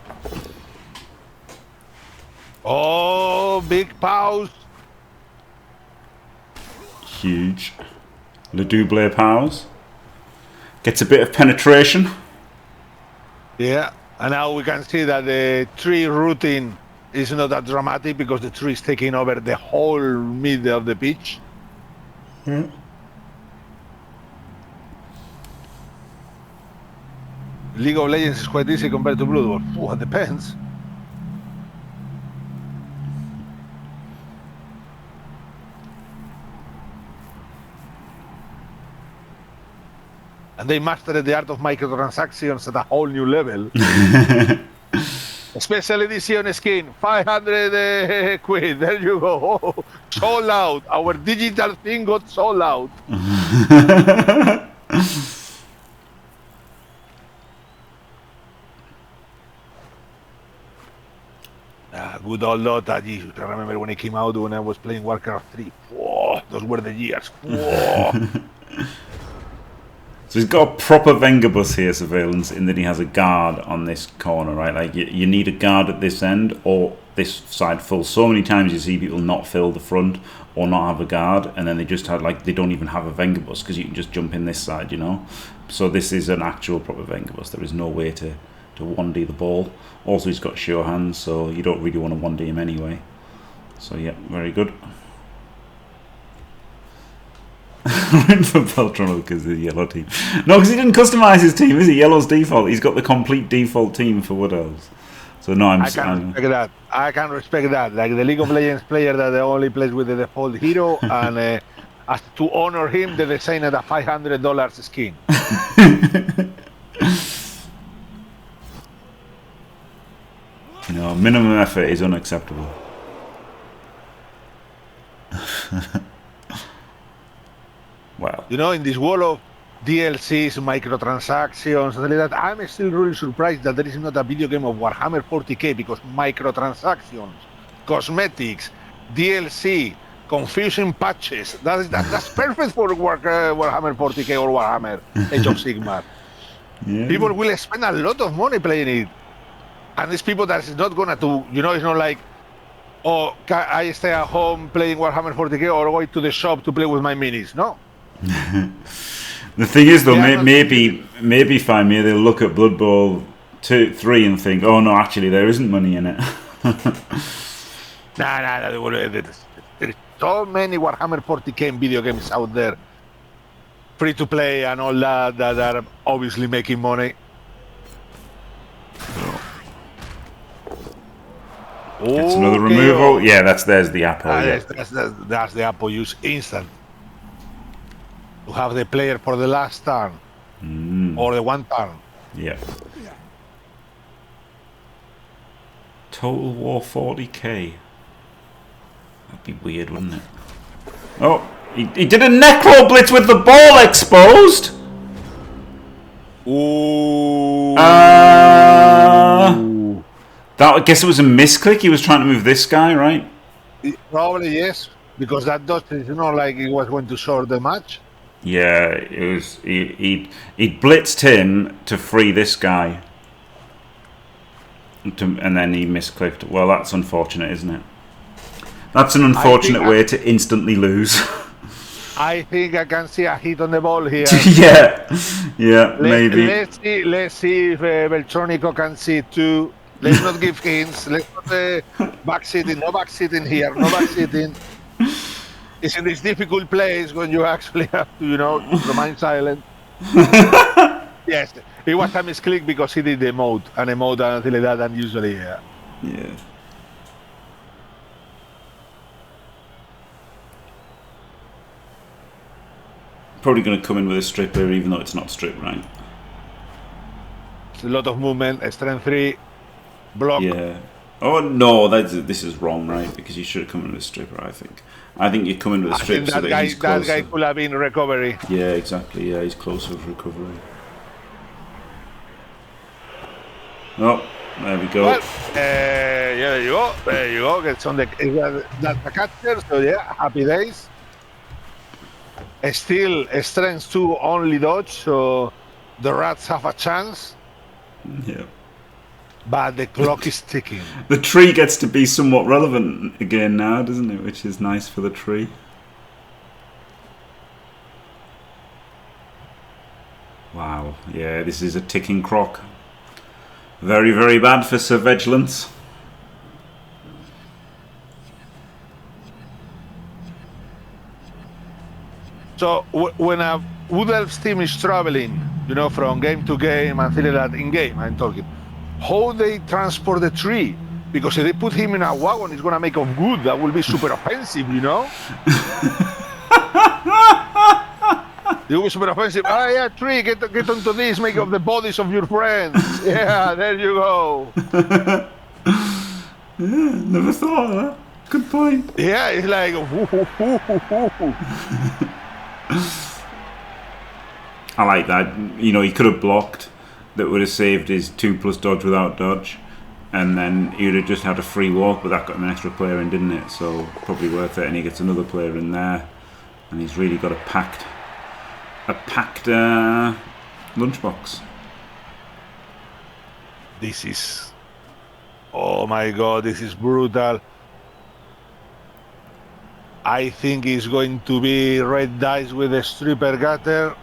Oh, big pause. Huge. Le double pause. Gets a bit of penetration. Yeah, and now we can see that the tree routing is not that dramatic because the tree is taking over the whole middle of the pitch. Yeah. League of Legends is quite easy compared to Blood Bowl. It depends. And they mastered the art of microtransactions at a whole new level. Special edition skin, 500 quid. There you go. Oh, sold out. Our digital thing got sold out. Good old Dota. Jesus, I remember when it came out when I was playing Warcraft 3. Whoa, those were the years. Whoa. So he's got a proper Wenger bus here, Sirvejlance, in that he has a guard on this corner, right? Like you need a guard at this end or this side full. So many times you see people not fill the front or not have a guard, and then they just have they don't even have a Wenger bus because you can just jump in this side, you know. So this is an actual proper Wenger bus. There is no way to 1D the ball. Also, he's got sure hands, so you don't really want to 1D him anyway. So yeah, very good. Running for Beltroniko because the yellow team. No, because he didn't customise his team, is he? Yellow's default. He's got the complete default team for Wood Elves. So no, I can respect that. I can respect that. Like the League of Legends player that only plays with the default hero, and as to honor him, they designed a $500 skin. No, minimum effort is unacceptable. Well, you know, in this world of DLCs, microtransactions, and like that, I'm still really surprised that there is not a video game of Warhammer 40k because microtransactions, cosmetics, DLC, confusing patches, that's perfect for Warhammer 40k or Warhammer Age of Sigmar. yeah. People will spend a lot of money playing it. And these people that is not gonna do, you know, it's not like, oh, I stay at home playing Warhammer 40k or go to the shop to play with my minis. No. The thing is, though, maybe Faemir, they'll look at Blood Bowl 2, 3 and think, oh no, actually there isn't money in it. Nah. There's so many Warhammer 40k video games out there, free to play and all that are obviously making money. It's another removal. Yeah, there's the apple. That's the apple use instant. To have the player for the last turn or the one turn. Yeah. Total War 40k. That'd be weird, wouldn't it? Oh, he did a Necro Blitz with the ball exposed. Ooh. That, I guess it was a misclick. He was trying to move this guy, right? Probably yes, because that does, you know, like he was going to short the match. Yeah, it was. He blitzed him to free this guy, and then he misclicked. Well, that's unfortunate, isn't it? That's an unfortunate way to instantly lose. I think I can see a hit on the ball here. yeah, maybe. Let's see if Beltroniko can see it too. Let's not give hints. Let's not backseating. No backseating here. No backseating. It's in this difficult place when you actually have to, remain silent. Yes, it was a misclick because he did the emote and until that, and usually, yeah. Yeah. Probably going to come in with a strip here, even though it's not strip, right? It's a lot of movement. Strength 3, block. Yeah. Oh no, this is wrong, right? Because you should have come in with a stripper. I think you come in with a strip so that he's closer. That guy could have been recovery. Yeah, exactly. Yeah, he's closer with recovery. Oh, there we go. Well, yeah, there you go. There you go. Gets on that's a catcher. So yeah, happy days. Still, strength 2 only dodge, so the rats have a chance. Yeah. But the clock is ticking. The tree gets to be somewhat relevant again now, doesn't it? Which is nice for the tree. Wow. Yeah, this is a ticking clock. Very, very bad for Sirvejlance. So when a Wood Elves team is traveling, from game to game and things like that, in game, I'm talking, how they transport the tree? Because if they put him in a wagon, it's gonna make of wood. That will be super offensive, It will be super offensive. Ah, yeah, tree, get onto this, make of the bodies of your friends. Yeah, there you go. Yeah, never thought of that. Good point. Yeah, it's like. I like that. He could have blocked. That would have saved his 2+ dodge without dodge, and then he would have just had a free walk, but that got him an extra player in, didn't it? So probably worth it, and he gets another player in there, and he's really got a packed lunchbox. This is, oh my god, this is brutal. I think it's going to be red dice with a stripper gutter.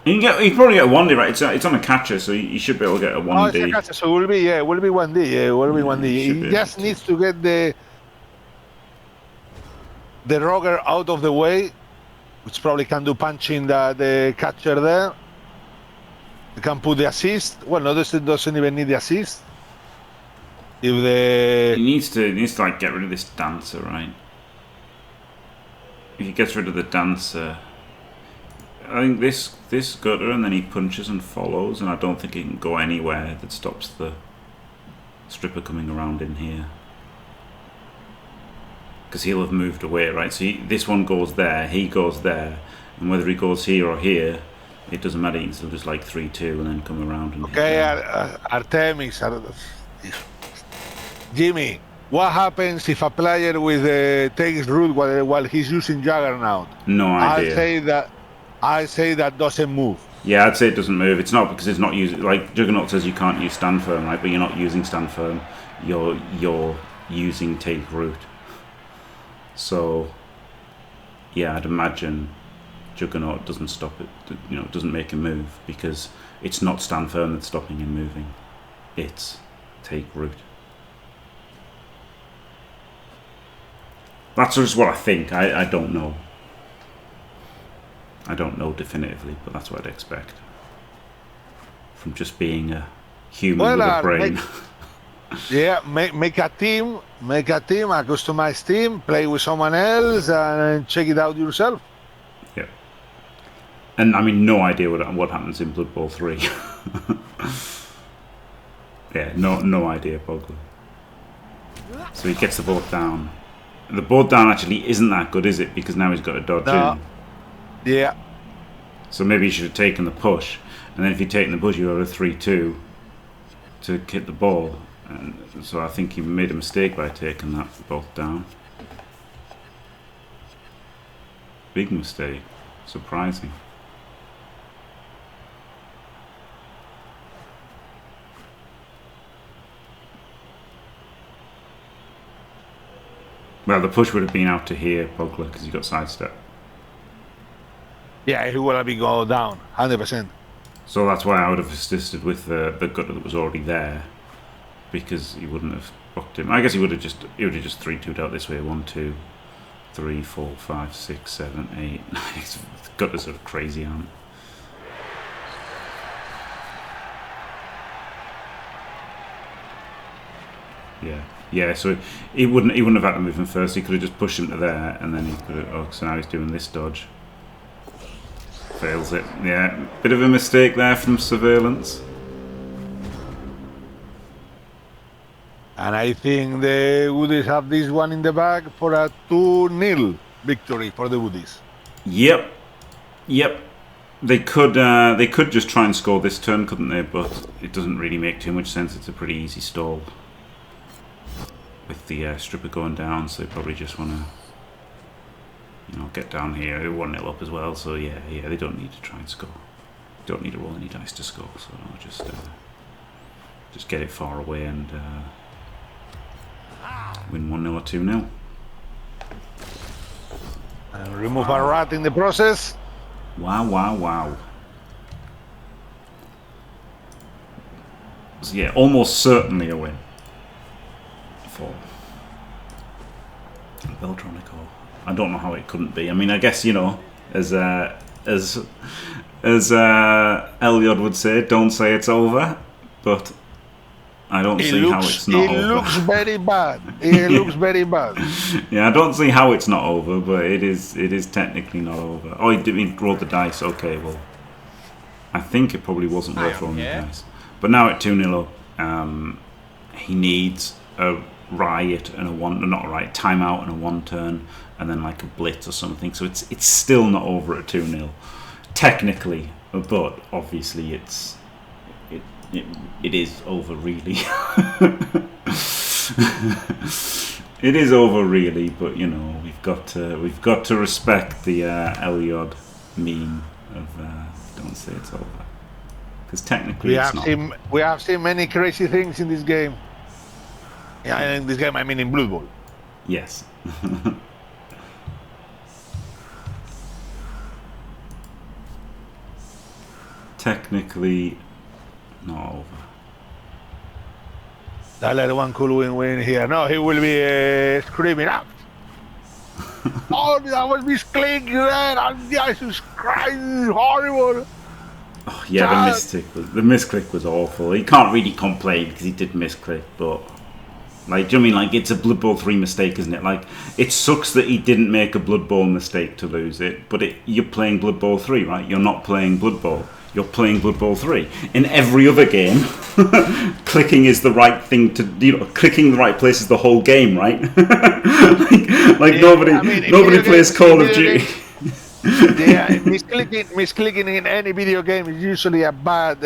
He probably get a 1D, right? It's on a catcher, so he should be able to get a 1D. Oh, it's a catcher, so it will be 1D. Yeah, it will be 1D. He just needs to get the Roger out of the way, which probably can do punching the catcher there. He can put the assist. Well, no, doesn't even need the assist. He needs to like get rid of this dancer, right? If he gets rid of the dancer, I think this gutter, and then he punches and follows, and I don't think he can go anywhere that stops the stripper coming around in here, because he'll have moved away, right? So this one goes there, he goes there, and whether he goes here or here, it doesn't matter. He can still just like 3-2 and then come around and Artemis, Jimmy, what happens if a player with takes root while he's using Juggernaut? No idea. I say that doesn't move. Yeah, I'd say it doesn't move. It's not because it's not using, like Juggernaut says you can't use stand firm, right? But you're not using stand firm. You're using take root. So yeah, I'd imagine Juggernaut doesn't stop it. Doesn't make him move because it's not stand firm that's stopping him moving. It's take root. That's just what I think. I don't know. I don't know definitively, but that's what I'd expect from just being a human with a brain. Make a team, a customized team, play with someone else, and check it out yourself. Yeah. And I mean, no idea what happens in Blood Bowl 3. Yeah, no idea, Pogler. So he gets the board down. The board down actually isn't that good, is it? Because now he's got to dodge in. Yeah. So maybe he should have taken the push, and then if he'd taken the push, you have a 3-2 to hit the ball. And so I think he made a mistake by taking that both down. Big mistake. Surprising. Well, the push would have been out to here, Pogler, because he got sidestep. Yeah, he would have been going down, 100%. So that's why I would have assisted with the gutter that was already there, because he wouldn't have blocked him. I guess he would have just 3-2'd out this way. 1, 2, 3, 4, 5, 6, 7, 8, 9. Gutters are crazy, aren't they? Yeah. Yeah, so he wouldn't have had to move him first. He could have just pushed him to there, and then he could have. Oh, so now he's doing this dodge. Fails it. Yeah, bit of a mistake there from Sirvejlance. And I think the Woodies have this one in the bag for a 2-0 victory for the Woodies. Yep. They could just try and score this turn, couldn't they? But it doesn't really make too much sense. It's a pretty easy stall with the stripper going down, so they probably just want to, get down here. They're 1-0 up as well, so yeah, they don't need to try and score. Don't need to roll any dice to score, so just get it far away and win 1-0 or 2-0. And remove a rat in the process. Wow. So yeah, almost certainly a win for Beltroniko. I don't know how it couldn't be. I mean, I guess, as Elyod would say, don't say it's over, but I don't see how it's not over. It looks very bad. It looks very bad. Yeah, I don't see how it's not over, but it is technically not over. Oh, he rolled the dice. Okay, well, I think it probably wasn't worth rolling the dice. But now at 2-0 up, he needs a riot and timeout and a 1-turn, and then like a blitz or something. So it's still not over at 2-0, technically, but obviously it is over really. It is over really, but we've got to respect the Elyod meme of don't say it's over, because technically it's not. We have seen many crazy things in this game. Yeah, in this game I mean in Blood Bowl. Yes. Technically not over. That little one could win here. No, he will be screaming out. Oh, that was misclick there. Jesus Christ, horrible. Oh, yeah, the misclick was awful. He can't really complain because he did misclick, but like, do you know what I mean? Like, it's a Blood Bowl 3 mistake, isn't it? Like, it sucks that he didn't make a Blood Bowl mistake to lose it, but you're playing Blood Bowl 3, right? You're not playing Blood Bowl. You're playing Blood Bowl 3. In every other game, clicking is the right thing to, clicking the right place is the whole game, right? Nobody plays Call of Duty. Yeah, misclicking in any video game is usually a bad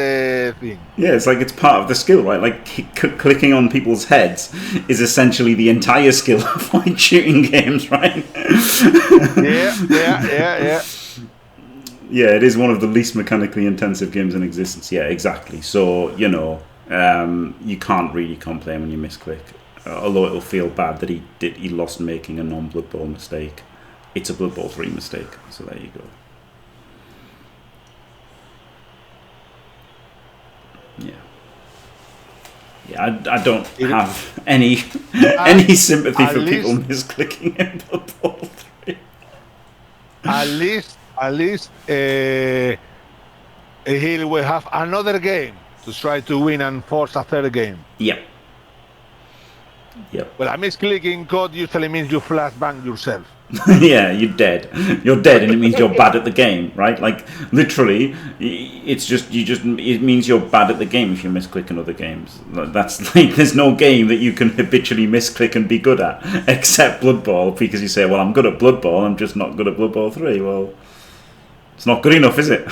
thing. Yeah, it's like it's part of the skill, right? Like clicking on people's heads is essentially the entire skill of like shooting games, right? Yeah. Yeah, it is one of the least mechanically intensive games in existence. Yeah, exactly. So, you can't really complain when you misclick. Although it'll feel bad that he lost making a non-Blood Bowl mistake. It's a Blood Bowl 3 mistake. So there you go. Yeah, I don't have any sympathy for people misclicking in Blood Bowl 3. At least he will have another game to try to win and force a third game. Yep. Well, a misclicking code usually means you flashbang yourself. Yeah, you're dead. You're dead, and it means you're bad at the game, right? Like, literally, it means you're bad at the game if you misclick in other games. That's like, there's no game that you can habitually misclick and be good at, except Blood Bowl, because you say, well, I'm good at Blood Bowl, I'm just not good at Blood Bowl 3. Well, it's not good enough, is it?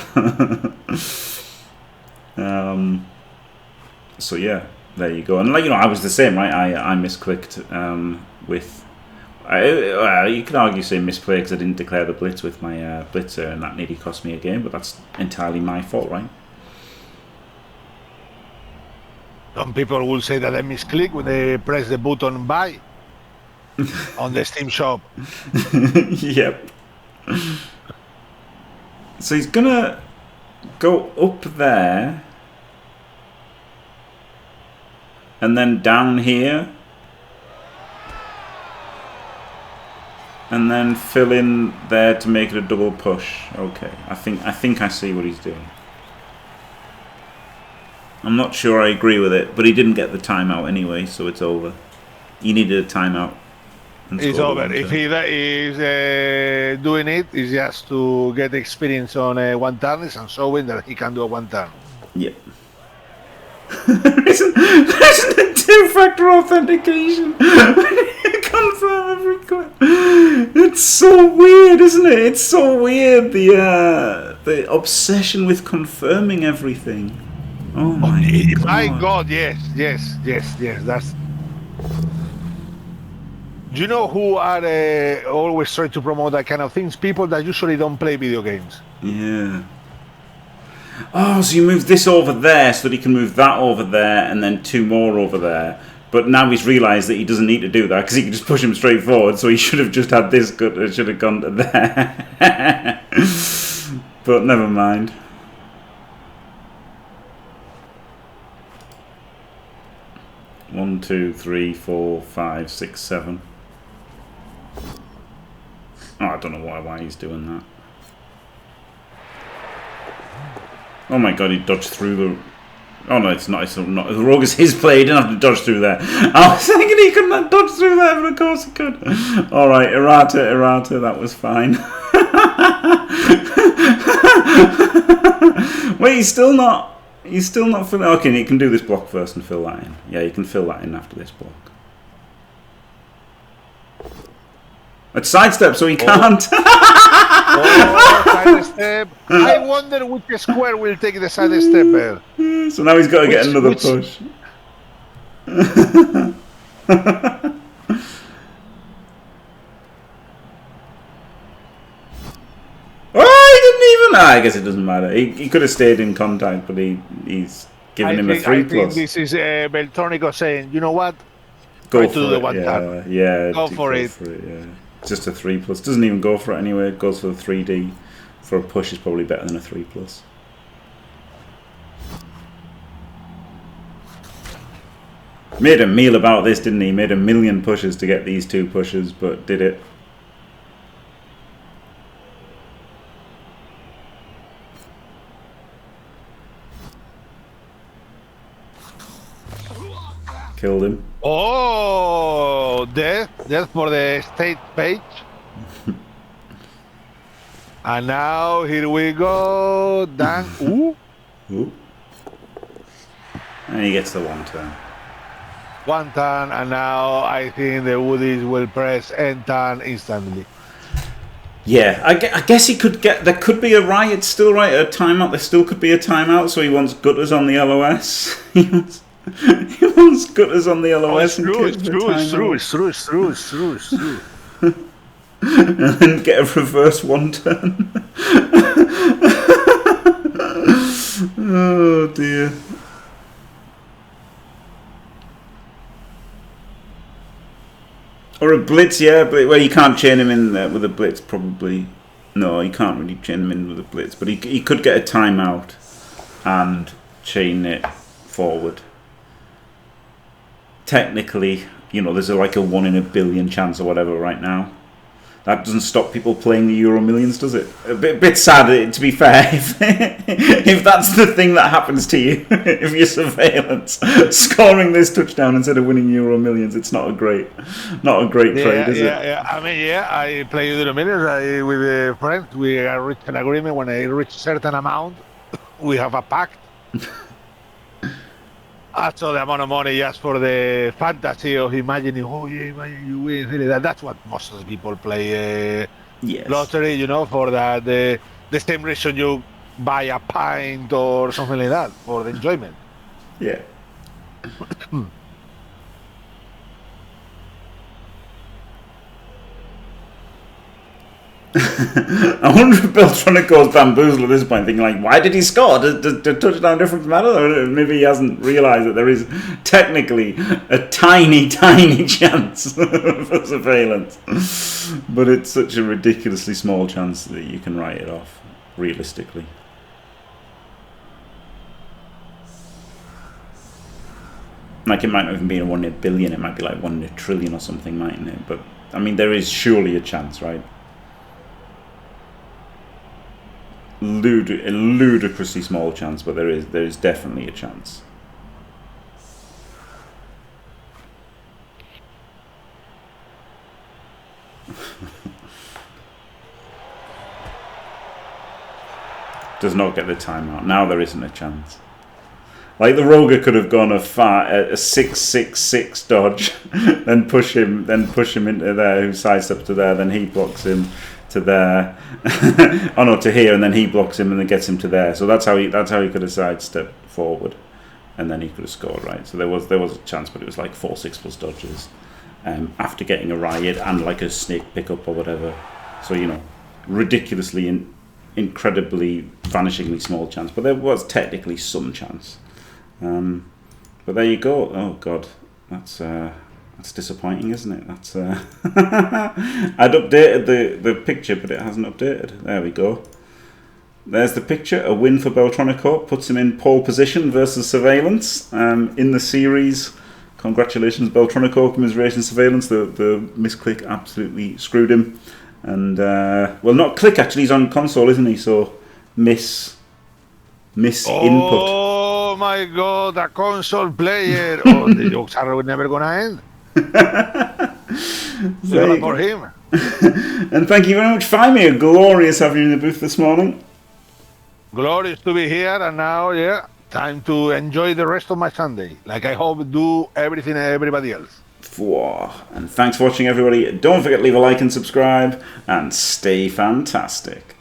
So yeah, there you go. And I was the same, right? I misclicked with. You could argue say misplay because I didn't declare the blitz with my blitzer, and that nearly cost me a game. But that's entirely my fault, right? Some people will say that I misclick when they press the button buy. on the Steam shop. Yep. So he's gonna go up there and then down here and then fill in there to make it a double push. Okay, I think I see what he's doing. I'm not sure I agree with it, but he didn't get the timeout anyway, so it's over. He needed a timeout. It's over. If he is doing it, it's just to get experience on one turn and showing that he can do a one turn. Yep. There's a two-factor authentication. Confirm every clip. It's so weird, isn't it? It's so weird. The obsession with confirming everything. Oh my God! Yes. That's. Do you know who are always trying to promote that kind of things? People that usually don't play video games. Yeah. Oh, so you move this over there so that he can move that over there and then two more over there. But now he's realised that he doesn't need to do that because he can just push him straight forward. So he should have just had this good. It should have gone to there. But never mind. One, two, three, 4, 5, 6, 7. Oh, I don't know why he's doing that. Oh my god, he dodged through the... Oh no, it's not. It's not. The rogue is his play. He didn't have to dodge through there. I was thinking he couldn't have dodged through there, but of course he could. Alright, errata, that was fine. Wait, he's still not filling... Okay, you can do this block first and fill that in. Yeah, you can fill that in after this block. It's sidestep, so he can't. Sidestep. I wonder which square will take the sidestep there. So now he's got to get another push. Oh, he didn't even... I guess it doesn't matter. He could have stayed in contact, but he's given him a 3+. I think this is Beltroniko saying, you know what? Go Try for to do the it. one turn. Yeah. Go for it. Yeah. Just a 3+. Doesn't even go for it anyway. It goes for the 3D. For a push is probably better than a 3+. Made a meal about this, didn't he? Made a million pushes to get these two pushes, but did it. Killed him. Oh, death for the state page. And now here we go. Dan. Ooh. And he gets the one turn. One turn, and now I think the Woodies will press end turn instantly. Yeah, I guess he could get... There could be a riot still, right? A timeout. There still could be a timeout, so he wants gutters on the LOS. He wants gutters on the LOS. It's true. And then get a reverse one turn. Oh dear. Or a blitz, yeah, but well, you can't chain him in there with a blitz, probably. No, you can't really chain him in with a blitz, but he could get a timeout and chain it forward. Technically, you know, there's like a 1 in a billion chance or whatever right now. That doesn't stop people playing the Euro Millions, does it? A bit sad, to be fair, if that's the thing that happens to you, if you're Sirvejlance, scoring this touchdown instead of winning Euro Millions, it's not a great trade, is it? Yeah. I mean, I play Euro Millions with a friend. We reached an agreement. When I reach a certain amount, we have a pact. So the amount of money just for the fantasy of imagining, imagine you win. That's what most of the people play lottery, you know, for that. The same reason you buy a pint or something like that, for the enjoyment. Yeah. I wonder if Beltroniko's bamboozled at this point, thinking like, why did he score? Does touchdown difference matter? Or maybe he hasn't realised that there is technically a tiny, tiny chance for surveillance. But it's such a ridiculously small chance that you can write it off, realistically. Like, it might not even be a 1 in a billion, it might be like 1 in a trillion or something, mightn't it? But, I mean, there is surely a chance, right? A ludicrously small chance, but there is definitely a chance. Does not get the timeout. Now there isn't a chance. Like, the Roger could have gone a 6-6-6 dodge, then push him into there, who sidesteps to there, then he blocks him to there, oh no, to here, and then he blocks him and then gets him to there. So that's how he could have sidestepped forward, and then he could have scored, right? So there was a chance, but it was like 4 6+ dodges after getting a riot and like a snake pickup or whatever. So, you know, ridiculously incredibly vanishingly small chance, but there was technically some chance. But there you go. Oh god, that's disappointing, isn't it? That's I'd updated the picture, but it hasn't updated. There we go. There's the picture. A win for Beltroniko, puts him in pole position versus Sirvejlance in the series. Congratulations, Beltroniko. Commiseration, Sirvejlance. The misclick absolutely screwed him. And well, not click actually. He's on console, isn't he? So miss input. Oh my god, a console player! Oh, the jokes are never gonna end. For him. And thank you very much, Faemir. Glorious having you in the booth this morning. Glorious to be here, and now, yeah, time to enjoy the rest of my Sunday, like I hope do everything and everybody else. And thanks for watching, everybody. Don't forget to leave a like and subscribe, and stay fantastic.